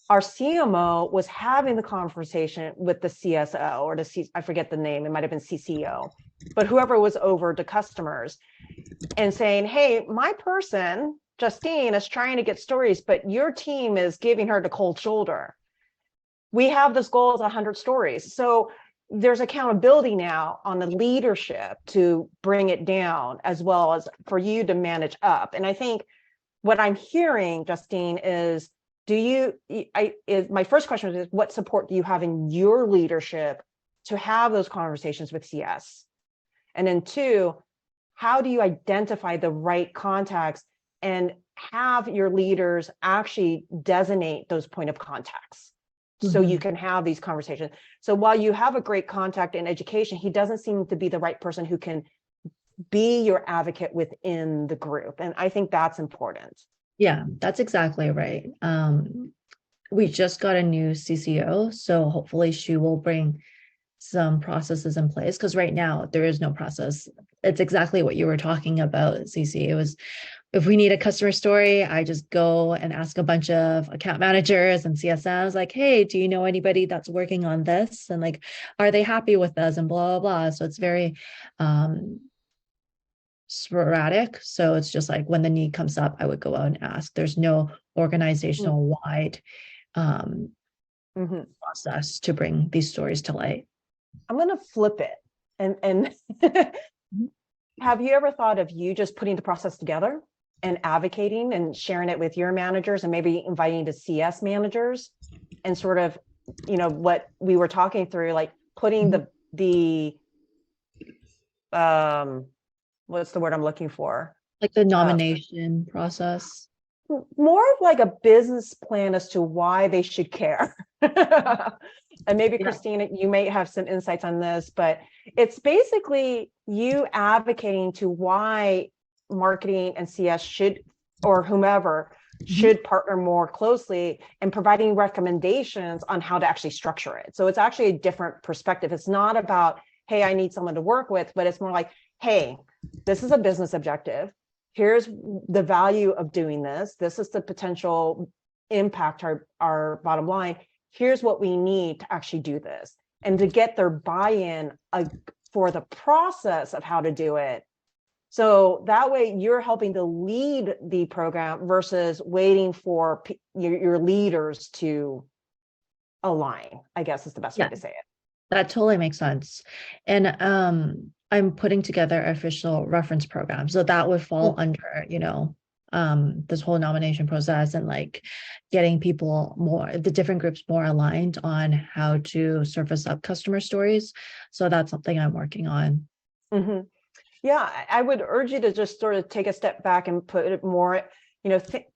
our CMO was having the conversation with the CSO or I forget the name, it might have been CCO, but whoever was over the customers and saying, hey, my person, Justine, is trying to get stories, but your team is giving her the cold shoulder. We have this goal of 100 stories. So there's accountability now on the leadership to bring it down, as well as for you to manage up. And I think what I'm hearing, Justine, is my first question is, what support do you have in your leadership to have those conversations with CS? And then 2, how do you identify the right contacts and have your leaders actually designate those point of contacts so you can have these conversations? So while you have a great contact in education, he doesn't seem to be the right person who can be your advocate within the group. And I think that's important. Yeah, that's exactly right. We just got a new CCO, so hopefully she will bring some processes in place, because right now there is no process. It's exactly what you were talking about, Cece. It was, if we need a customer story, I just go and ask a bunch of account managers and CSMs like, hey, do you know anybody that's working on this? And like, are they happy with us? And blah, blah, blah. So it's very sporadic. So it's just like when the need comes up, I would go out and ask. There's no organizational wide process to bring these stories to light. I'm going to flip it. And have you ever thought of you just putting the process together and advocating and sharing it with your managers and maybe inviting the CS managers and sort of, what we were talking through, like putting the what's the word I'm looking for? Like the nomination process. More of like a business plan as to why they should care. And maybe Christina, you may have some insights on this, but it's basically you advocating to why marketing and CS should, or whomever, should partner more closely and providing recommendations on how to actually structure it. So it's actually a different perspective. It's not about, hey, I need someone to work with, but it's more like, hey, this is a business objective. Here's the value of doing this. This is the potential impact our bottom line. Here's what we need to actually do this. And to get their buy-in for the process of how to do it. So that way you're helping to lead the program versus waiting for your leaders to align, I guess is the best way to say it. That totally makes sense. And I'm putting together an official reference program. So that would fall under, this whole nomination process and like getting the different groups more aligned on how to surface up customer stories. So that's something I'm working on. Yeah, I would urge you to just sort of take a step back and put it more,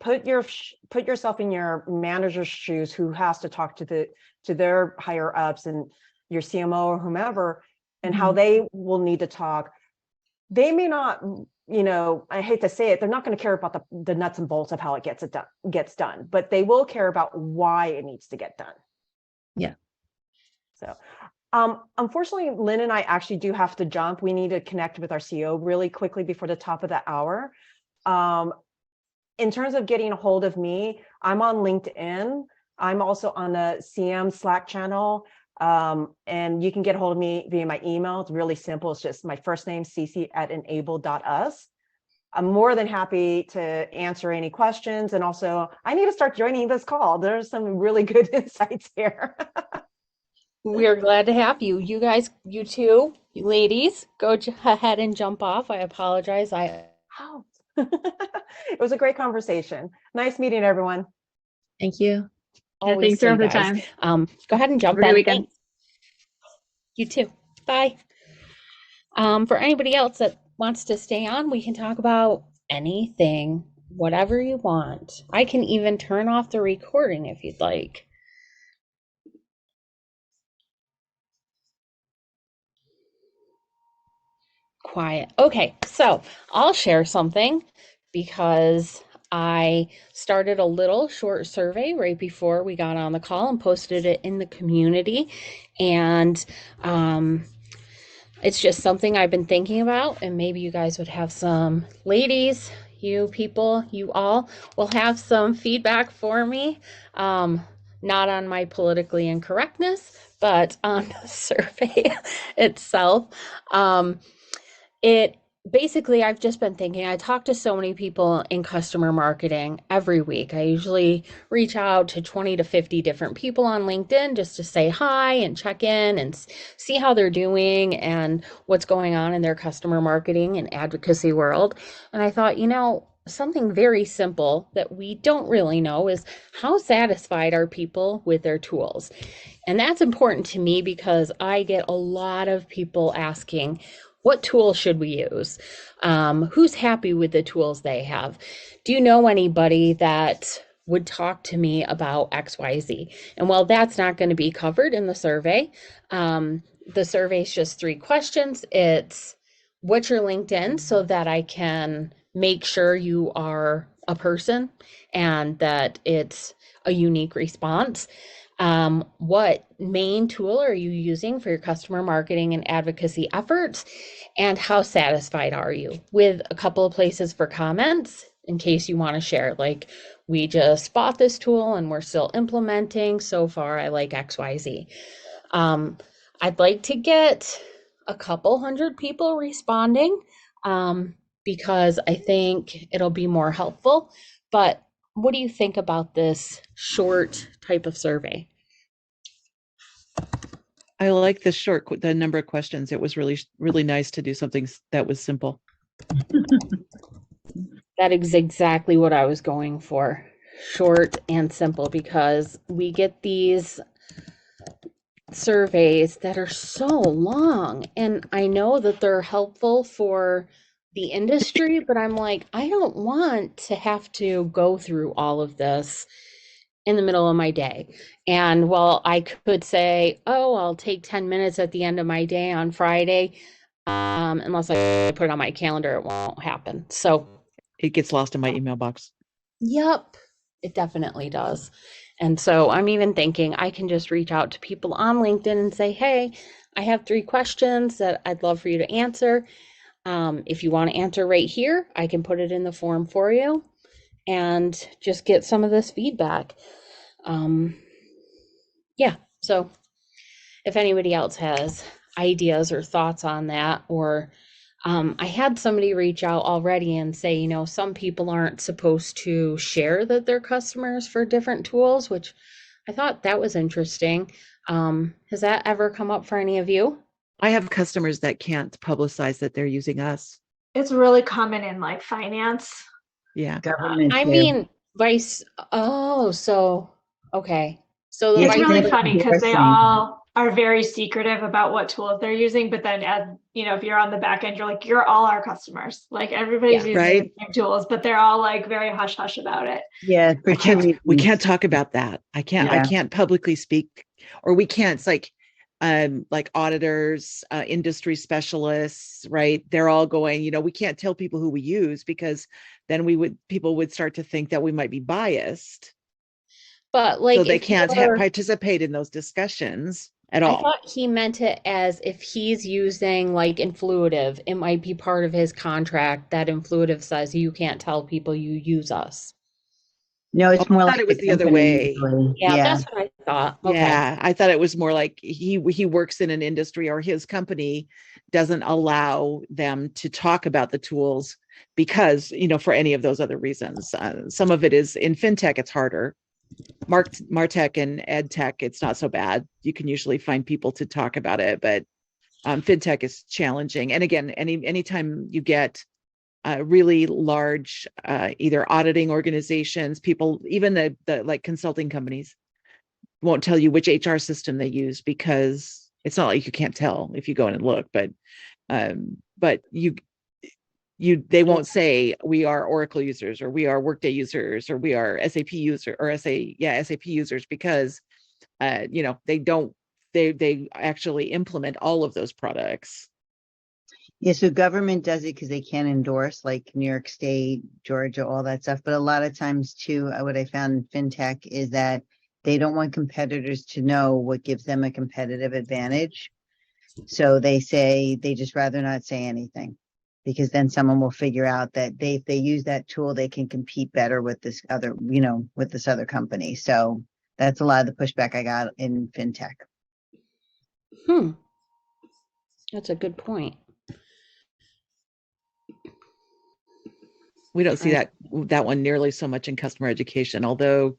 put yourself in your manager's shoes who has to talk to their higher ups and your CMO or whomever, and how they will need to talk. They may not, I hate to say it, they're not going to care about the nuts and bolts of how it gets done, but they will care about why it needs to get done. Yeah. So, unfortunately, Lynn and I actually do have to jump. We need to connect with our CEO really quickly before the top of the hour. In terms of getting a hold of me, I'm on LinkedIn. I'm also on the CM Slack channel. And you can get a hold of me via my email. It's really simple. It's just my first name, Cece @enable.us. I'm more than happy to answer any questions. And also, I need to start joining this call. There's some really good insights here. We're glad to have you. You guys, you two, you ladies, go ahead and jump off. I apologize. Wow. It was a great conversation. Nice meeting everyone. Thank you. Always thanks for all say, the guys. time. Go ahead and jump Have a good in. weekend. Thanks. You too. Bye. For anybody else that wants to stay on, we can talk about anything, whatever you want. I can even turn off the recording if you'd like. Quiet. Okay, so I'll share something because I started a little short survey right before we got on the call and posted it in the community. And it's just something I've been thinking about, and maybe you guys would have some, ladies, you people, you all will have some feedback for me. Not on my politically incorrectness, but on the survey itself. It basically, I've just been thinking, I talk to so many people in customer marketing every week. I usually reach out to 20 to 50 different people on LinkedIn just to say hi and check in and see how they're doing and what's going on in their customer marketing and advocacy world. And I thought, something very simple that we don't really know is how satisfied are people with their tools? And that's important to me because I get a lot of people asking, what tools should we use? Who's happy with the tools they have? Do you know anybody that would talk to me about XYZ? And while that's not going to be covered in the survey, the survey is just 3 questions. It's what's your LinkedIn so that I can make sure you are a person and that it's a unique response. What main tool are you using for your customer marketing and advocacy efforts? And how satisfied are you? With a couple of places for comments in case you want to share, like, we just bought this tool and we're still implementing. So far, I like XYZ. I'd like to get a couple hundred people responding because I think it'll be more helpful. But what do you think about this short type of survey? I like the number of questions. It was really, really nice to do something that was simple. That is exactly what I was going for. Short and simple, because we get these surveys that are so long, and I know that they're helpful for the industry, but I'm like, I don't want to have to go through all of this in the middle of my day. And while I could say, oh, I'll take 10 minutes at the end of my day on Friday, unless I put it on my calendar, it won't happen. So it gets lost in my email box. Yep, it definitely does. And so I'm even thinking I can just reach out to people on LinkedIn and say, hey, I have 3 questions that I'd love for you to answer. If you want to answer right here, I can put it in the form for you and just get some of this feedback. Yeah, so if anybody else has ideas or thoughts on that, or I had somebody reach out already and say, some people aren't supposed to share that they're customers for different tools, which I thought that was interesting. Has that ever come up for any of you? I have customers that can't publicize that they're using us. It's really common in like finance. Yeah. Government. I mean, okay. So the Yes, It's vice, really funny because they listening. all are very secretive about what tools they're using. But then, as if you're on the back end, you're like, you're all our customers. Like everybody's using right. the same tools, but they're all like very hush hush about it. Yeah, We can't talk about that. I can't publicly speak, or we can't. It's like like auditors, industry specialists, right? They're all going, we can't tell people who we use because then people would start to think that we might be biased. But So like they if can't you're, participate in those discussions at I all. thought he meant it as if he's using like Influitive, it might be part of his contract that Influitive says you can't tell people you use us. No, Oh, it's more I like thought it the was the other company way. usually. Yeah, Yeah. that's what I thought. Okay. Yeah, I thought it was more like he works in an industry or his company doesn't allow them to talk about the tools because, for any of those other reasons. Some of it is in fintech, it's harder. Martech and ed tech, it's not so bad. You can usually find people to talk about it, but fintech is challenging. And again, anytime you get really large, either auditing organizations, people, even the like consulting companies won't tell you which HR system they use because it's not like you can't tell if you go in and look, but they won't say we are Oracle users or we are Workday users or we are SAP user or SAP users because they don't they actually implement all of those products. Yeah, so government does it because they can't endorse, like New York State, Georgia, all that stuff. But a lot of times too, what I found in fintech is that they don't want competitors to know what gives them a competitive advantage. So they say they just rather not say anything because then someone will figure out that if they use that tool, they can compete better with this other, with this other company. So that's a lot of the pushback I got in fintech. That's a good point. We don't see that one nearly so much in customer education, although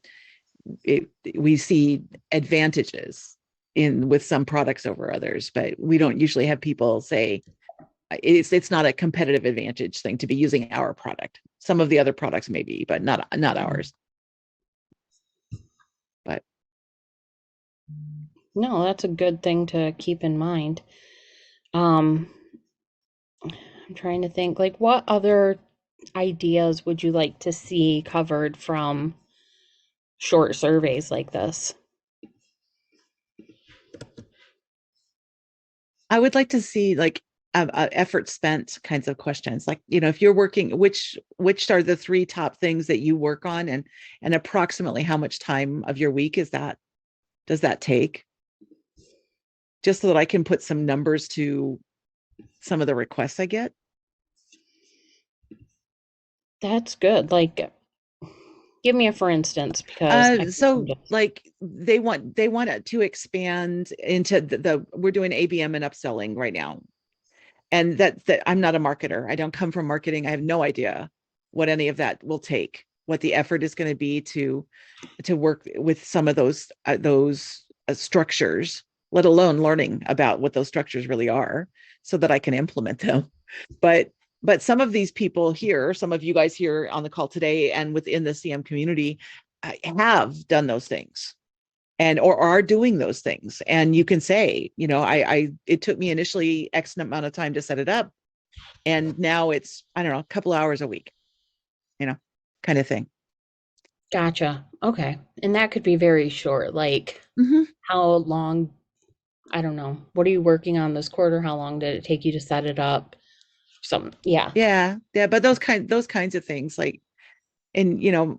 we see advantages with some products over others, but we don't usually have people say it's not a competitive advantage thing to be using our product. Some of the other products maybe, but not ours. But no, that's a good thing to keep in mind. I'm trying to think, like, what other ideas would you like to see covered from short surveys like this? I would like to see like effort spent kinds of questions, like if you're working, which are the 3 top things that you work on, and approximately how much time of your week does that take, just so that I can put some numbers to some of the requests I get. That's good. Like, give me a for instance, because so like they want to expand into we're doing ABM and upselling right now. And that I'm not a marketer. I don't come from marketing. I have no idea what any of that will take, what the effort is going to be to work with some of those structures, let alone learning about what those structures really are so that I can implement them. But some of these people here, some of you guys here on the call today and within the CM community have done those things and or are doing those things. And you can say, it took me initially X amount of time to set it up. And now it's, I don't know, a couple hours a week, kind of thing. Gotcha. Okay. And that could be very short. Like, how long, I don't know. What are you working on this quarter? How long did it take you to set it up? Yeah. But those kinds of things, like, and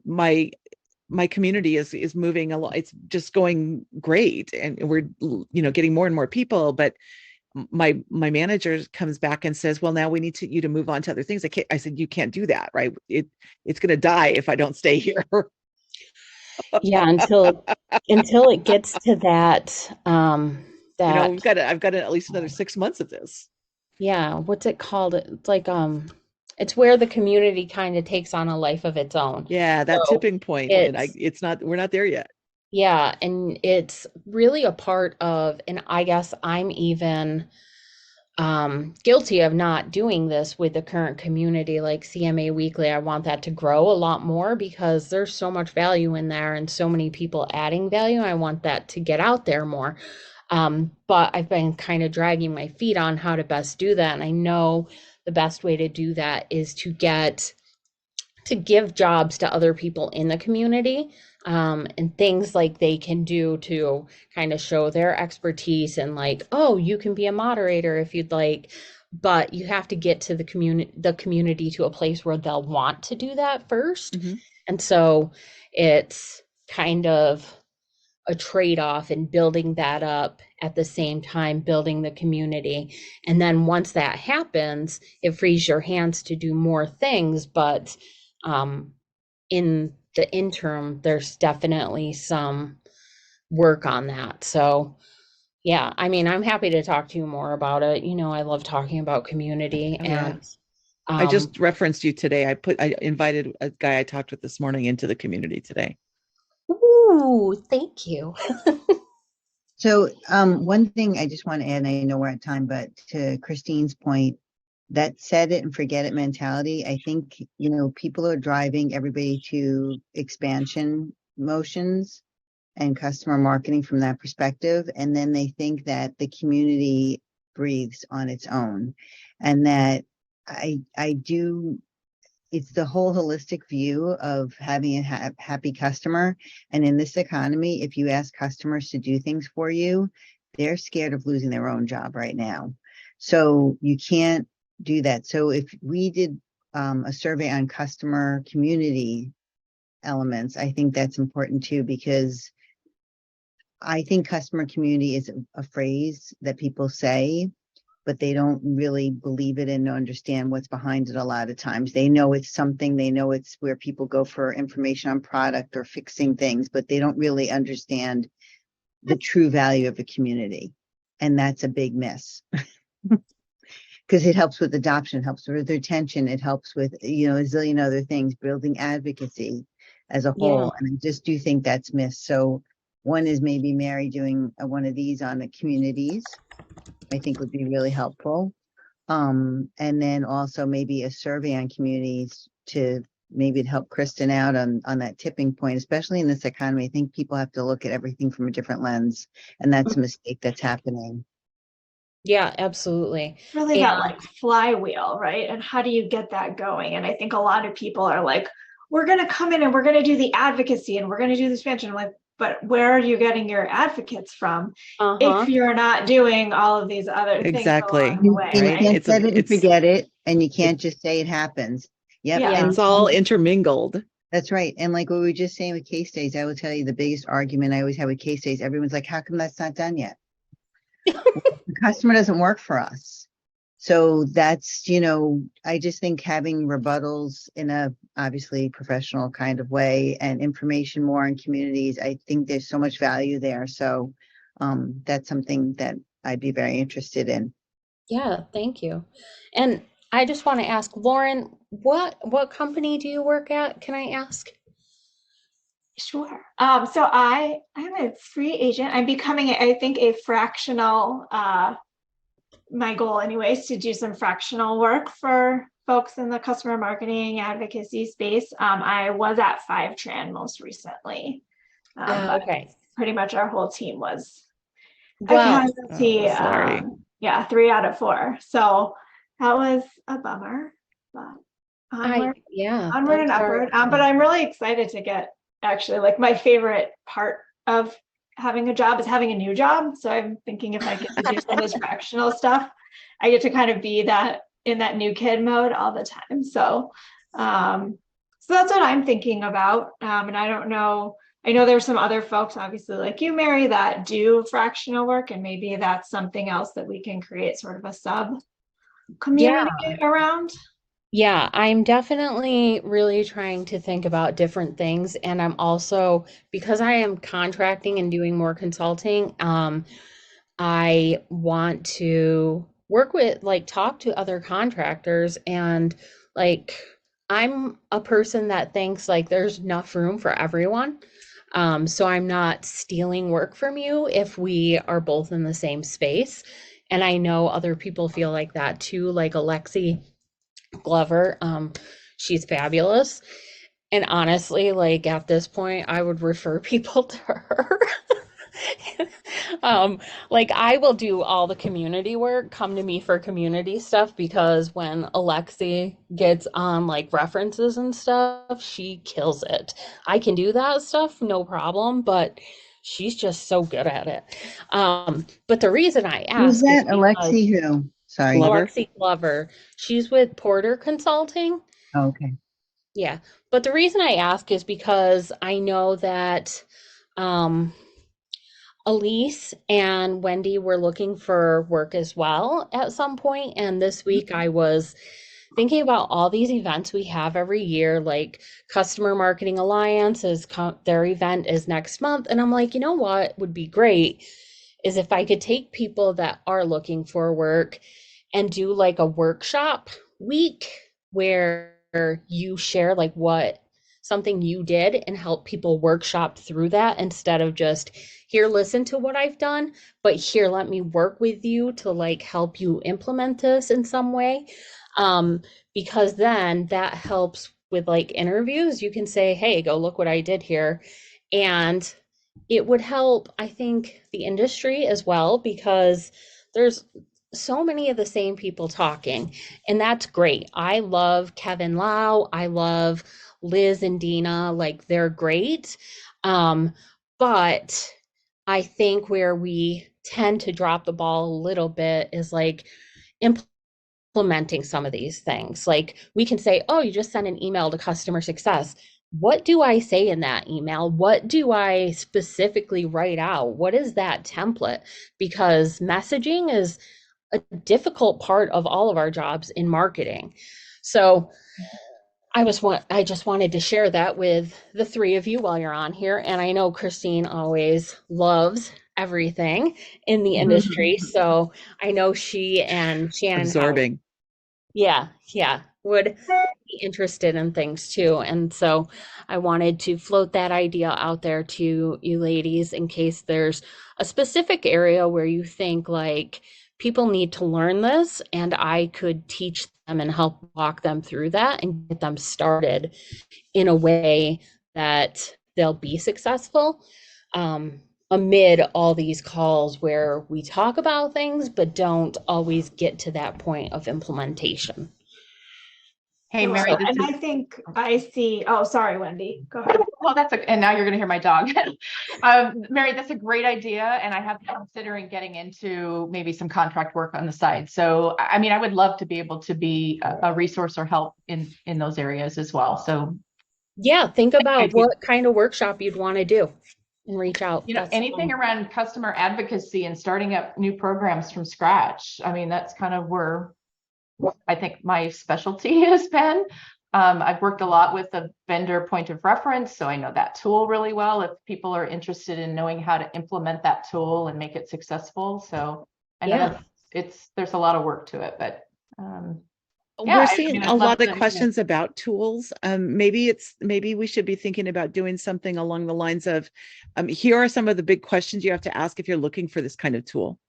my community is moving a lot. It's just going great, and we're getting more and more people. But my manager comes back and says, "Well, now we need you to move on to other things." I said, "You can't do that, right? It's going to die if I don't stay here." Yeah, until it gets to that I've got at least another 6 months of this. Yeah, what's it called? It's like it's where the community kind of takes on a life of its own. Yeah, that So tipping point, and we're not there yet. Yeah, and it's really a part of, and I guess I'm even guilty of not doing this with the current community, like CMA Weekly. I want that to grow a lot more because there's so much value in there and so many people adding value. I want that to get out there more. But I've been kind of dragging my feet on how to best do that. And I know the best way to do that is to get to give jobs to other people in the community, and things like they can do to kind of show their expertise and like, oh, you can be a moderator if you'd like, but you have to get to the community to a place where they'll want to do that first. Mhm. And so it's kind of a trade-off in building that up at the same time building the community. And then once that happens, it frees your hands to do more things. But in the interim, there's definitely some work on that. So yeah, I mean, I'm happy to talk to you more about it. I love talking about community. Oh, yeah. And I just referenced you today. I invited a guy I talked with this morning into the community today. ooh, thank you. So one thing I just want to add, and I know we're at time, but to Christine's point, that set it and forget it mentality, I think, people are driving everybody to expansion motions and customer marketing from that perspective. And then they think that the community breathes on its own. And that I do, it's the whole holistic view of having a happy customer. And in this economy, if you ask customers to do things for you, they're scared of losing their own job right now. So you can't do that. So if we did a survey on customer community elements, I think that's important too, because I think customer community is a phrase that people say, but they don't really believe it and understand what's behind it a lot of times. They know it's something, they know it's where people go for information on product or fixing things, but they don't really understand the true value of a community. And that's a big miss. Because it helps with adoption, helps with retention, it helps with, a zillion other things, building advocacy as a Yeah. whole. And I just do think that's missed. So one is maybe Mary doing one of these on the communities, I think would be really helpful. And then also maybe a survey on communities to maybe help Kristen out on that tipping point, especially in this economy. I think people have to look at everything from a different lens, and that's a mistake that's happening. Yeah, absolutely. Really that like flywheel, right? And how do you get that going? And I think a lot of people are like, we're going to come in and we're going to do the advocacy and we're going to do the expansion. I'm like, but where are you getting your advocates from if you're not doing all of these other things Exactly. along the way, And you right? can't set it and forget it, and you can't just say it happens. Yep. Yeah. And It's all intermingled. that's right. And like what we were just saying with case studies, I will tell you the biggest argument I always have with case studies, everyone's like, how come that's not done yet? The customer doesn't work for us. So that's, I just think having rebuttals in a obviously professional kind of way and information more in communities, I think there's so much value there. So that's something that I'd be very interested in. Yeah, thank you. And I just want to ask Lauren, what company do you work at? Can I ask? Sure. So I'm a free agent. I'm becoming, I think, a fractional, my goal anyways, to do some fractional work for folks in the customer marketing advocacy space. I was at 5Tran most recently. But Okay. pretty much our whole team was Well, casualty. Sorry. Yeah, 3 out of 4. So that was a bummer, but onward and upward. But I'm really excited to get actually like my favorite part of having a job is having a new job. So I'm thinking if I get to do some of this fractional stuff, I get to kind of be that in that new kid mode all the time. So, so that's what I'm thinking about. And I don't know, I know there's some other folks, obviously like you, Mary, that do fractional work, and maybe that's something else that we can create sort of a sub community around. Yeah, I'm definitely really trying to think about different things. And I'm also, because I am contracting and doing more consulting, I want to work with, like, talk to other contractors. And like, I'm a person that thinks like there's enough room for everyone. So I'm not stealing work from you if we are both in the same space. And I know other people feel like that too, like Alexi Glover. She's fabulous. And honestly, like at this point, I would refer people to her. Like I will do all the community work, come to me for community stuff because when Alexi gets on like references and stuff, she kills it. I can do that stuff, no problem, but she's just so good at it. But the reason I Who's ask is that? because Alexi who? Sorry. Glover. Alexi Glover, she's with Porter Consulting. Okay. Yeah. But the reason I ask is because I know that um Elise and Wendy were looking for work as well at some point, and this week I was thinking about all these events we have every year, like Customer Marketing Alliance their event is next month, and I'm like, you know what would be great is if I could take people that are looking for work and do like a workshop week where you share like what something you did and help people workshop through that instead of just here, listen to what I've done, but here, let me work with you to like help you implement this in some way. Because then that helps with like interviews. You can say, hey, go look what I did here. And it would help, I think, the industry as well, because there's so many of the same people talking, and that's great. I love Kevin Lau. I love Liz and Dina. Like they're great. But I think where we tend to drop the ball a little bit is like implementing some of these things. Like we can say, oh, you just sent an email to customer success. What do I say in that email? What do I specifically write out? What is that template? Because messaging is a difficult part of all of our jobs in marketing. So I just wanted to share that with the three of you while you're on here. And I know Christine always loves everything in the industry. So I know she and Shannon Absorbing. yeah, would be interested in things too. And so I wanted to float that idea out there to you ladies in case there's a specific area where you think like people need to learn this and I could teach them and help walk them through that and get them started in a way that they'll be successful. Amid all these calls where we talk about things but don't always get to that point of implementation. Hey, Mary, So, this and is, I think I see, oh, sorry, Wendy, go ahead. well, and now you're going to hear my dog. Mary, that's a great idea. And I have been considering getting into maybe some contract work on the side. So, I mean, I would love to be able to be a resource or help in those areas as well. So, Yeah, think about what kind of workshop you'd want to do and reach out. you know, anything around customer advocacy and starting up new programs from scratch. I mean, that's kind of where I think my specialty has been. I've worked a lot with the vendor point of reference, so I know that tool really well if people are interested in knowing how to implement that tool and make it successful. So I know there's a lot of work to it, but we're seeing a lot of questions about tools. Maybe we should be thinking about doing something along the lines of, here are some of the big questions you have to ask if you're looking for this kind of tool.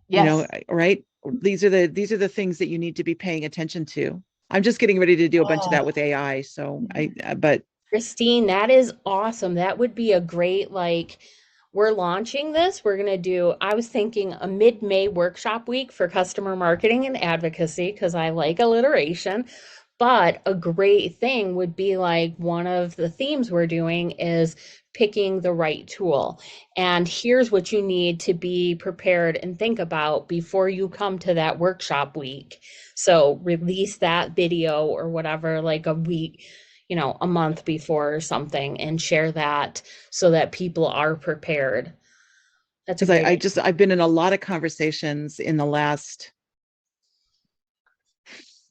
Yes. You know, right? These are the things that you need to be paying attention to. I'm just getting ready to do a bunch of that with AI. So but Christine, that is awesome. That would be a great, like, we're launching this. We're going to do, I was thinking a mid-May workshop week for customer marketing and advocacy because I like alliteration. But a great thing would be like one of the themes we're doing is picking the right tool. And here's what you need to be prepared and think about before you come to that workshop week. So release that video or whatever, like a week, you know, a month before or something, and share that so that people are prepared. That's because I've been in a lot of conversations in the last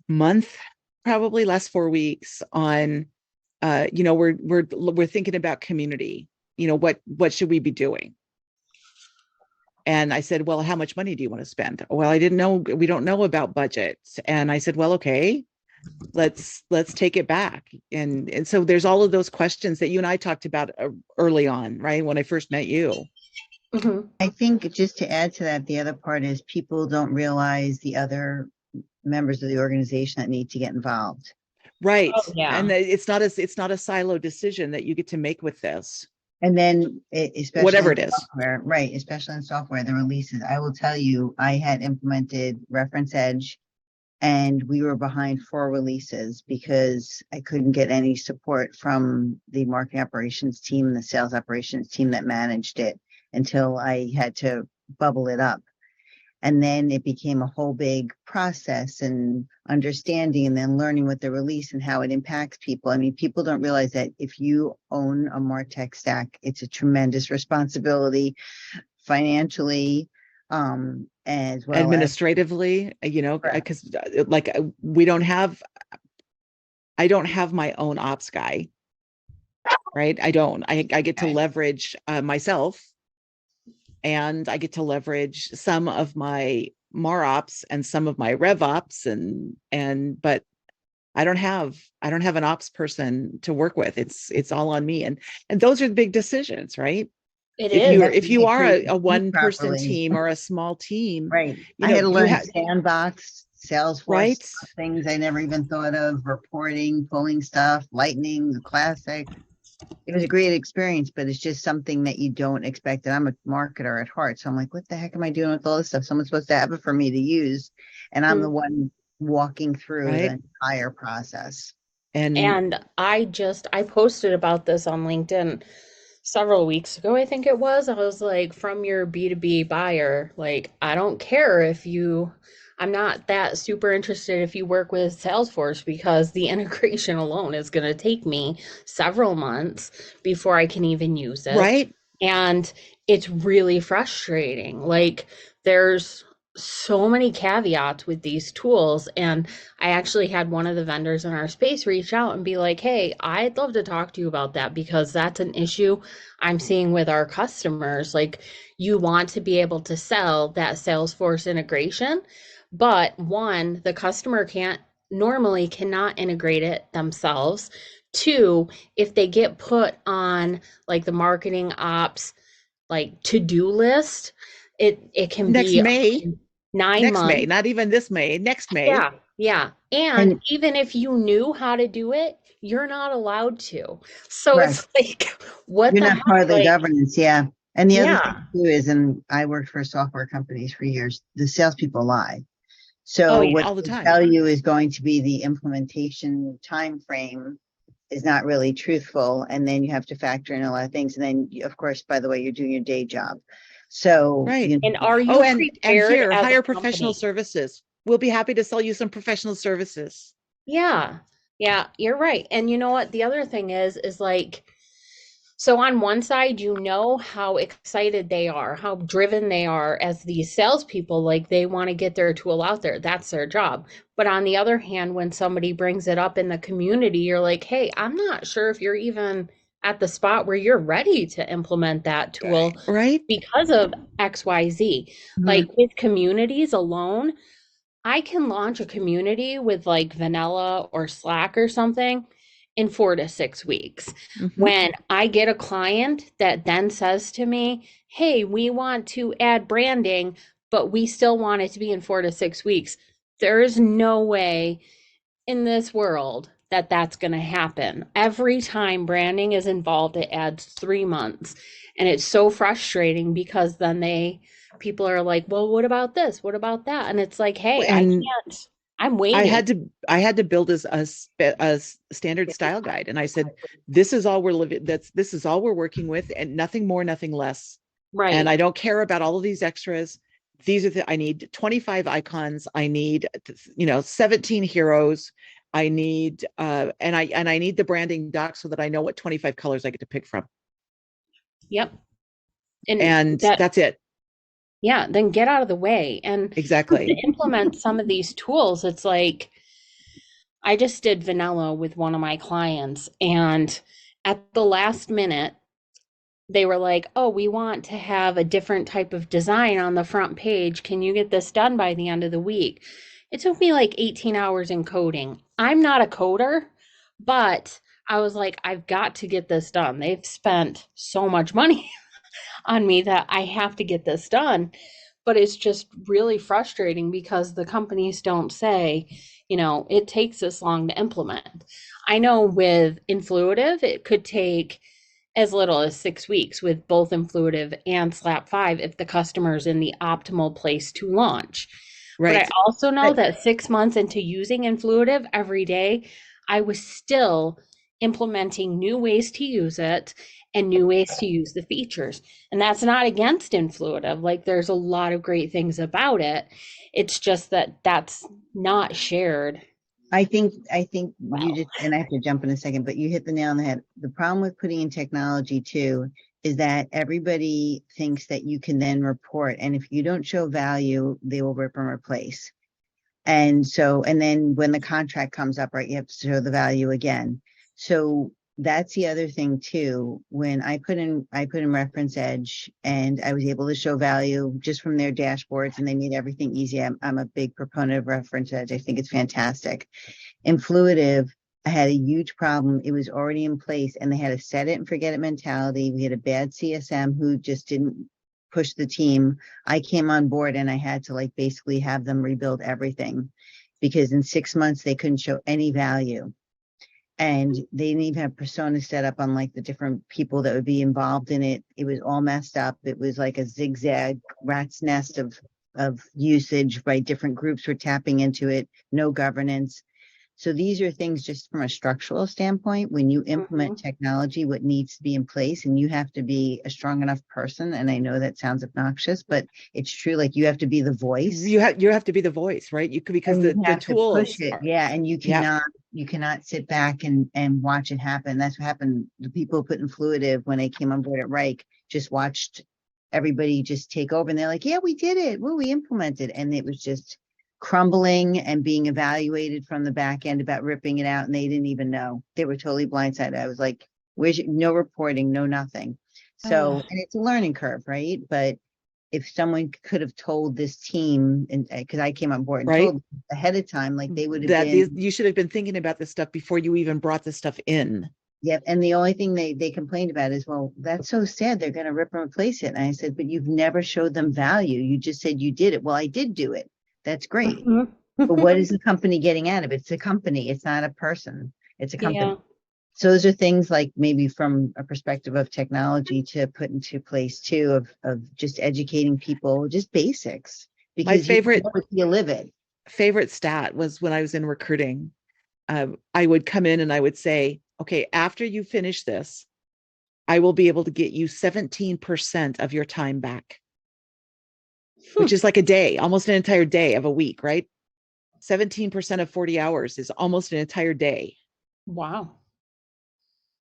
month, probably last 4 weeks on, you know, we're thinking about community, you know, what should we be doing? And I said, well, how much money do you want to spend? Well, we don't know about budgets. And I said, well, okay, let's take it back. And so there's all of those questions that you and I talked about early on, right? When I first met you. Mm-hmm. I think just to add to that, the other part is people don't realize the other members of the organization that need to get involved. Right. Oh, yeah. And it's not a silo decision that you get to make with this. And then, especially whatever in it is. software, right? Especially in software, the releases. I will tell you, I had implemented Reference Edge, and we were behind 4 releases because I couldn't get any support from the marketing operations team, the sales operations team that managed it, until I had to bubble it up. And then it became a whole big process and understanding and then learning what the release and how it impacts people. I mean, people don't realize that if you own a MarTech stack, it's a tremendous responsibility financially, as well as Administratively, correct. because I don't have my own ops guy, right? I get to Okay. leverage myself, and I get to leverage some of my MarOps and some of my RevOps, but I don't have an ops person to work with. It's all on me, and those are the big decisions, right? It If You is. have to you get are creative a one person properly. team or a small team, Right. I had to you learn have, Sandbox, Salesforce, right? things I never even thought of, reporting, pulling stuff, Lightning, the classic. It was a great experience, but it's just something that you don't expect. And I'm a marketer at heart. So I'm like, what the heck am I doing with all this stuff? Someone's supposed to have it for me to use. And I'm the one walking through Right. the entire process. And I posted about this on LinkedIn several weeks ago, I think it was. I was like, from your B2B buyer, like, I don't care if I'm not that super interested if you work with Salesforce, because the integration alone is going to take me several months before I can even use it. Right. And it's really frustrating. Like, there's so many caveats with these tools. And I actually had one of the vendors in our space reach out and be like, hey, I'd love to talk to you about that, because that's an issue I'm seeing with our customers. Like, you want to be able to sell that Salesforce integration, but one, the customer cannot integrate it themselves. Two, if they get put on like the marketing ops like to-do list, it can Next be May, 9 months. not even this May, next May. Yeah, yeah. And even if you knew how to do it, you're not allowed to. So Right. it's like, what You're the not heck? part of the Like, governance. Yeah. And the other thing yeah. too is, and I worked for software companies for years, the salespeople lie. So Oh, yeah. what All the they time. tell you is going to be the implementation time frame is not really truthful. And then you have to factor in a lot of things. And then, of course, by the way, you're doing your day job. So, Right. you And know, are you Oh, and prepared here, as a hire professional company? services. We'll be happy to sell you some professional services. Yeah. Yeah, you're right. And you know what? The other thing is like, so on one side, you know how excited they are, how driven they are as these salespeople, like they want to get their tool out there. That's their job. But on the other hand, when somebody brings it up in the community, you're like, hey, I'm not sure if you're even at the spot where you're ready to implement that tool Right. because of XYZ. Mhm. Like with communities alone, I can launch a community with like vanilla or Slack or something in 4 to 6 weeks. Mm-hmm. When I get a client that then says to me, hey, we want to add branding, but we still want it to be in 4 to 6 weeks, there is no way in this world that that's going to happen. Every time branding is involved, it adds 3 months. And it's so frustrating because then people are like, well, what about this? What about that? And it's like, hey, I And can't, I'm I waiting. had to build a standard style guide, and I said, this is all we're living. This is all we're working with, and nothing more, nothing less. And Right. I don't care about all of these extras. These are I need 25 icons. I need 17 heroes. I need and I need the branding doc so that I know what 25 colors I get to pick from. Yep. And And that's it. yeah, then get out of the way. And to Exactly. implement some of these tools, it's like, I just did vanilla with one of my clients, and at the last minute, they were like, oh, we want to have a different type of design on the front page. Can you get this done by the end of the week? It took me like 18 hours in coding. I'm not a coder, but I was like, I've got to get this done. They've spent so much money on me that I have to get this done. But it's just really frustrating because the companies don't say, it takes this long to implement. I know with Influitive, it could take as little as 6 weeks with both Influitive and Slap 5 if the customer is in the optimal place to launch. But I Right. also know But that 6 months into using Influitive every day, I was still implementing new ways to use it and new ways to use the features. And that's not against Influitive. Like, there's a lot of great things about it. It's just that that's not shared I think you well. just, and I have to jump in a second, but you hit the nail on the head. The problem with putting in technology too is that everybody thinks that you can then report, and if you don't show value, they will rip and replace. And so, and then when the contract comes up, right, you have to show the value again. So that's the other thing too. When I put in Reference Edge and I was able to show value just from their dashboards and they made everything easy. I'm a big proponent of Reference Edge. I think it's fantastic. Influitive, I had a huge problem. It was already in place and they had a set it and forget it mentality. We had a bad CSM who just didn't push the team. I came on board and I had to like basically have them rebuild everything because in 6 months they couldn't show any value. And they didn't even have personas set up on like the different people that would be involved in it. It was all messed up. It was like a zigzag rat's nest of usage, right? Different groups were tapping into it, no governance. So these are things just from a structural standpoint, when you implement technology, what needs to be in place, and you have to be a strong enough person. And I know that sounds obnoxious, but it's true. Like you have to be the voice. You have to be the voice, right? You could, because And you the have to tools push it. are, Yeah. And yeah, you cannot sit back and watch it happen. That's what happened. The people who put in Fluitive when they came on board at Reich just watched everybody just take over and they're like, yeah, we did it. Well, we implemented. And it was just crumbling and being evaluated from the back end about ripping it out. And they didn't even know. They were totally blindsided. I was like, no reporting, no nothing. So, and it's a learning curve, right? But if someone could have told this team, and because I came on board and right. told them ahead of time, like they would have That been, you should have been thinking about this stuff before you even brought this stuff in. yep. And the only thing they complained about is, well, that's so sad. They're going to rip and replace it. And I said, but you've never showed them value. You just said you did it. Well, I did do it. That's great. But what is the company getting out of it? It's a company. It's not a person. It's a company. Yeah. So those are things like maybe from a perspective of technology to put into place too, of just educating people, just basics, My because you live it. favorite stat was when I was in recruiting. I would come in and I would say, okay, after you finish this, I will be able to get you 17% of your time back, which is like a day, almost an entire day of a week, right? 17% of 40 hours is almost an entire day. Wow.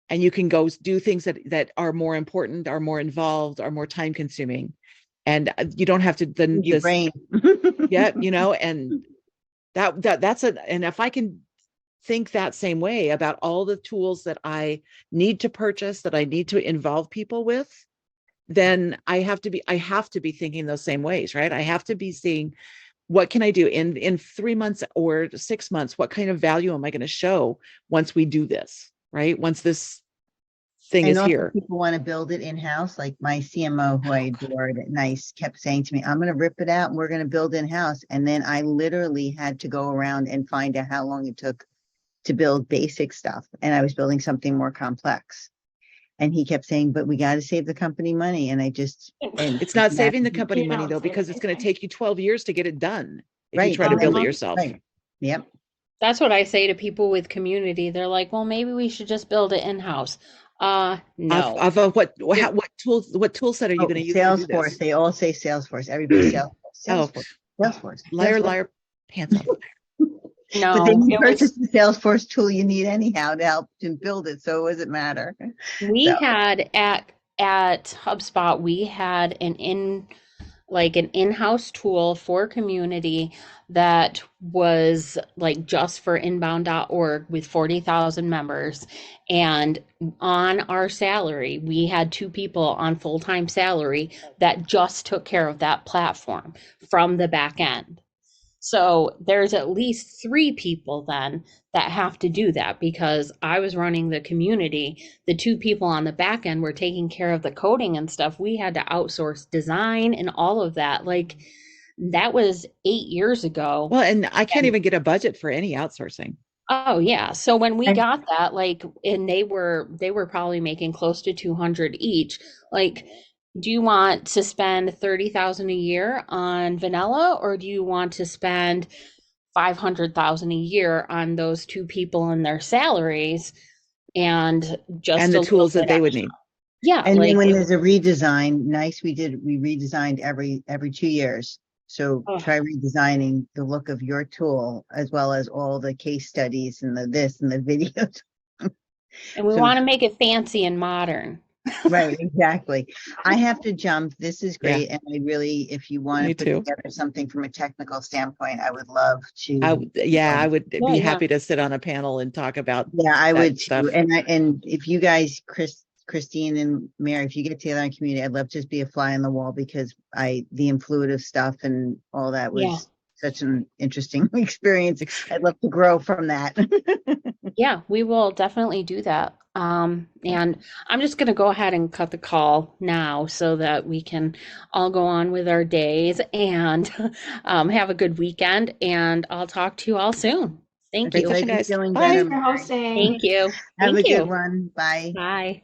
And you can go do things that are more important, are more involved, are more time consuming. And you don't have to then Your brain. yeah, and that's and if I can think that same way about all the tools that I need to purchase, that I need to involve people with, then I have to be thinking those same ways, right? I have to be seeing, what can I do in 3 months or 6 months? What kind of value am I going to show once we do this, right? Once this thing And is also here. people want to build it in-house. Like my CMO, who I adored at NICE, kept saying to me, I'm going to rip it out and we're going to build in-house. And then I literally had to go around and find out how long it took to build basic stuff. And I was building something more complex. And he kept saying, but we got to save the company money. And It's not saving the company money though, because it's going to take you 12 years to get it done if you try to build it yourself. Right. Yep. That's what I say to people with community. They're like, well, maybe we should just build it in-house. No. What tool set are you going to use? Salesforce. They all say Salesforce. Everybody Salesforce. Salesforce. Liar, pants off. No, but then you purchase the Salesforce tool you need anyhow to help to build it. So what does it matter? We had at HubSpot, we had an in-house tool for community that was like just for inbound.org with 40,000 members. And on our salary, we had 2 people on full-time salary that just took care of that platform from the back end. So there's at least 3 people then that have to do that, because I was running the community. The 2 people on the back end were taking care of the coding and stuff. We had to outsource design and all of that. Like, that was 8 years ago. Well, and I can't even get a budget for any outsourcing. Oh yeah. So when we And got that, like, and they were probably making close to 200 each. Like, do you want to spend 30,000 a year on vanilla, or do you want to spend 500,000 a year on those two people and their salaries and And just the a little tools that bit they would extra? need. Yeah, and then like, when there's a redesign, nice, we redesigned every 2 years. So oh, try redesigning the look of your tool as well as all the case studies and the this and the videos. and we So want to make it fancy and modern. right, exactly. I have to jump. This is Yeah, great. And I really, if you want to me put too. together something from a technical standpoint, I would love Yeah, I would Yeah, be yeah. happy to sit on a panel and talk about yeah, I that would too. stuff. And if you guys, Christine and Mary, if you get together in community, I'd love to just be a fly on the wall because the influitive stuff and all that Yeah. was such an interesting experience. I'd love to grow from that. Yeah, we will definitely do that. And I'm just going to go ahead and cut the call now so that we can all go on with our days and have a good weekend. And I'll talk to you all soon. Thank Great you. session, Glad you're guys. feeling Thanks Bye. better. for hosting. Thank you. Have a Thank good you. one. Bye. Bye.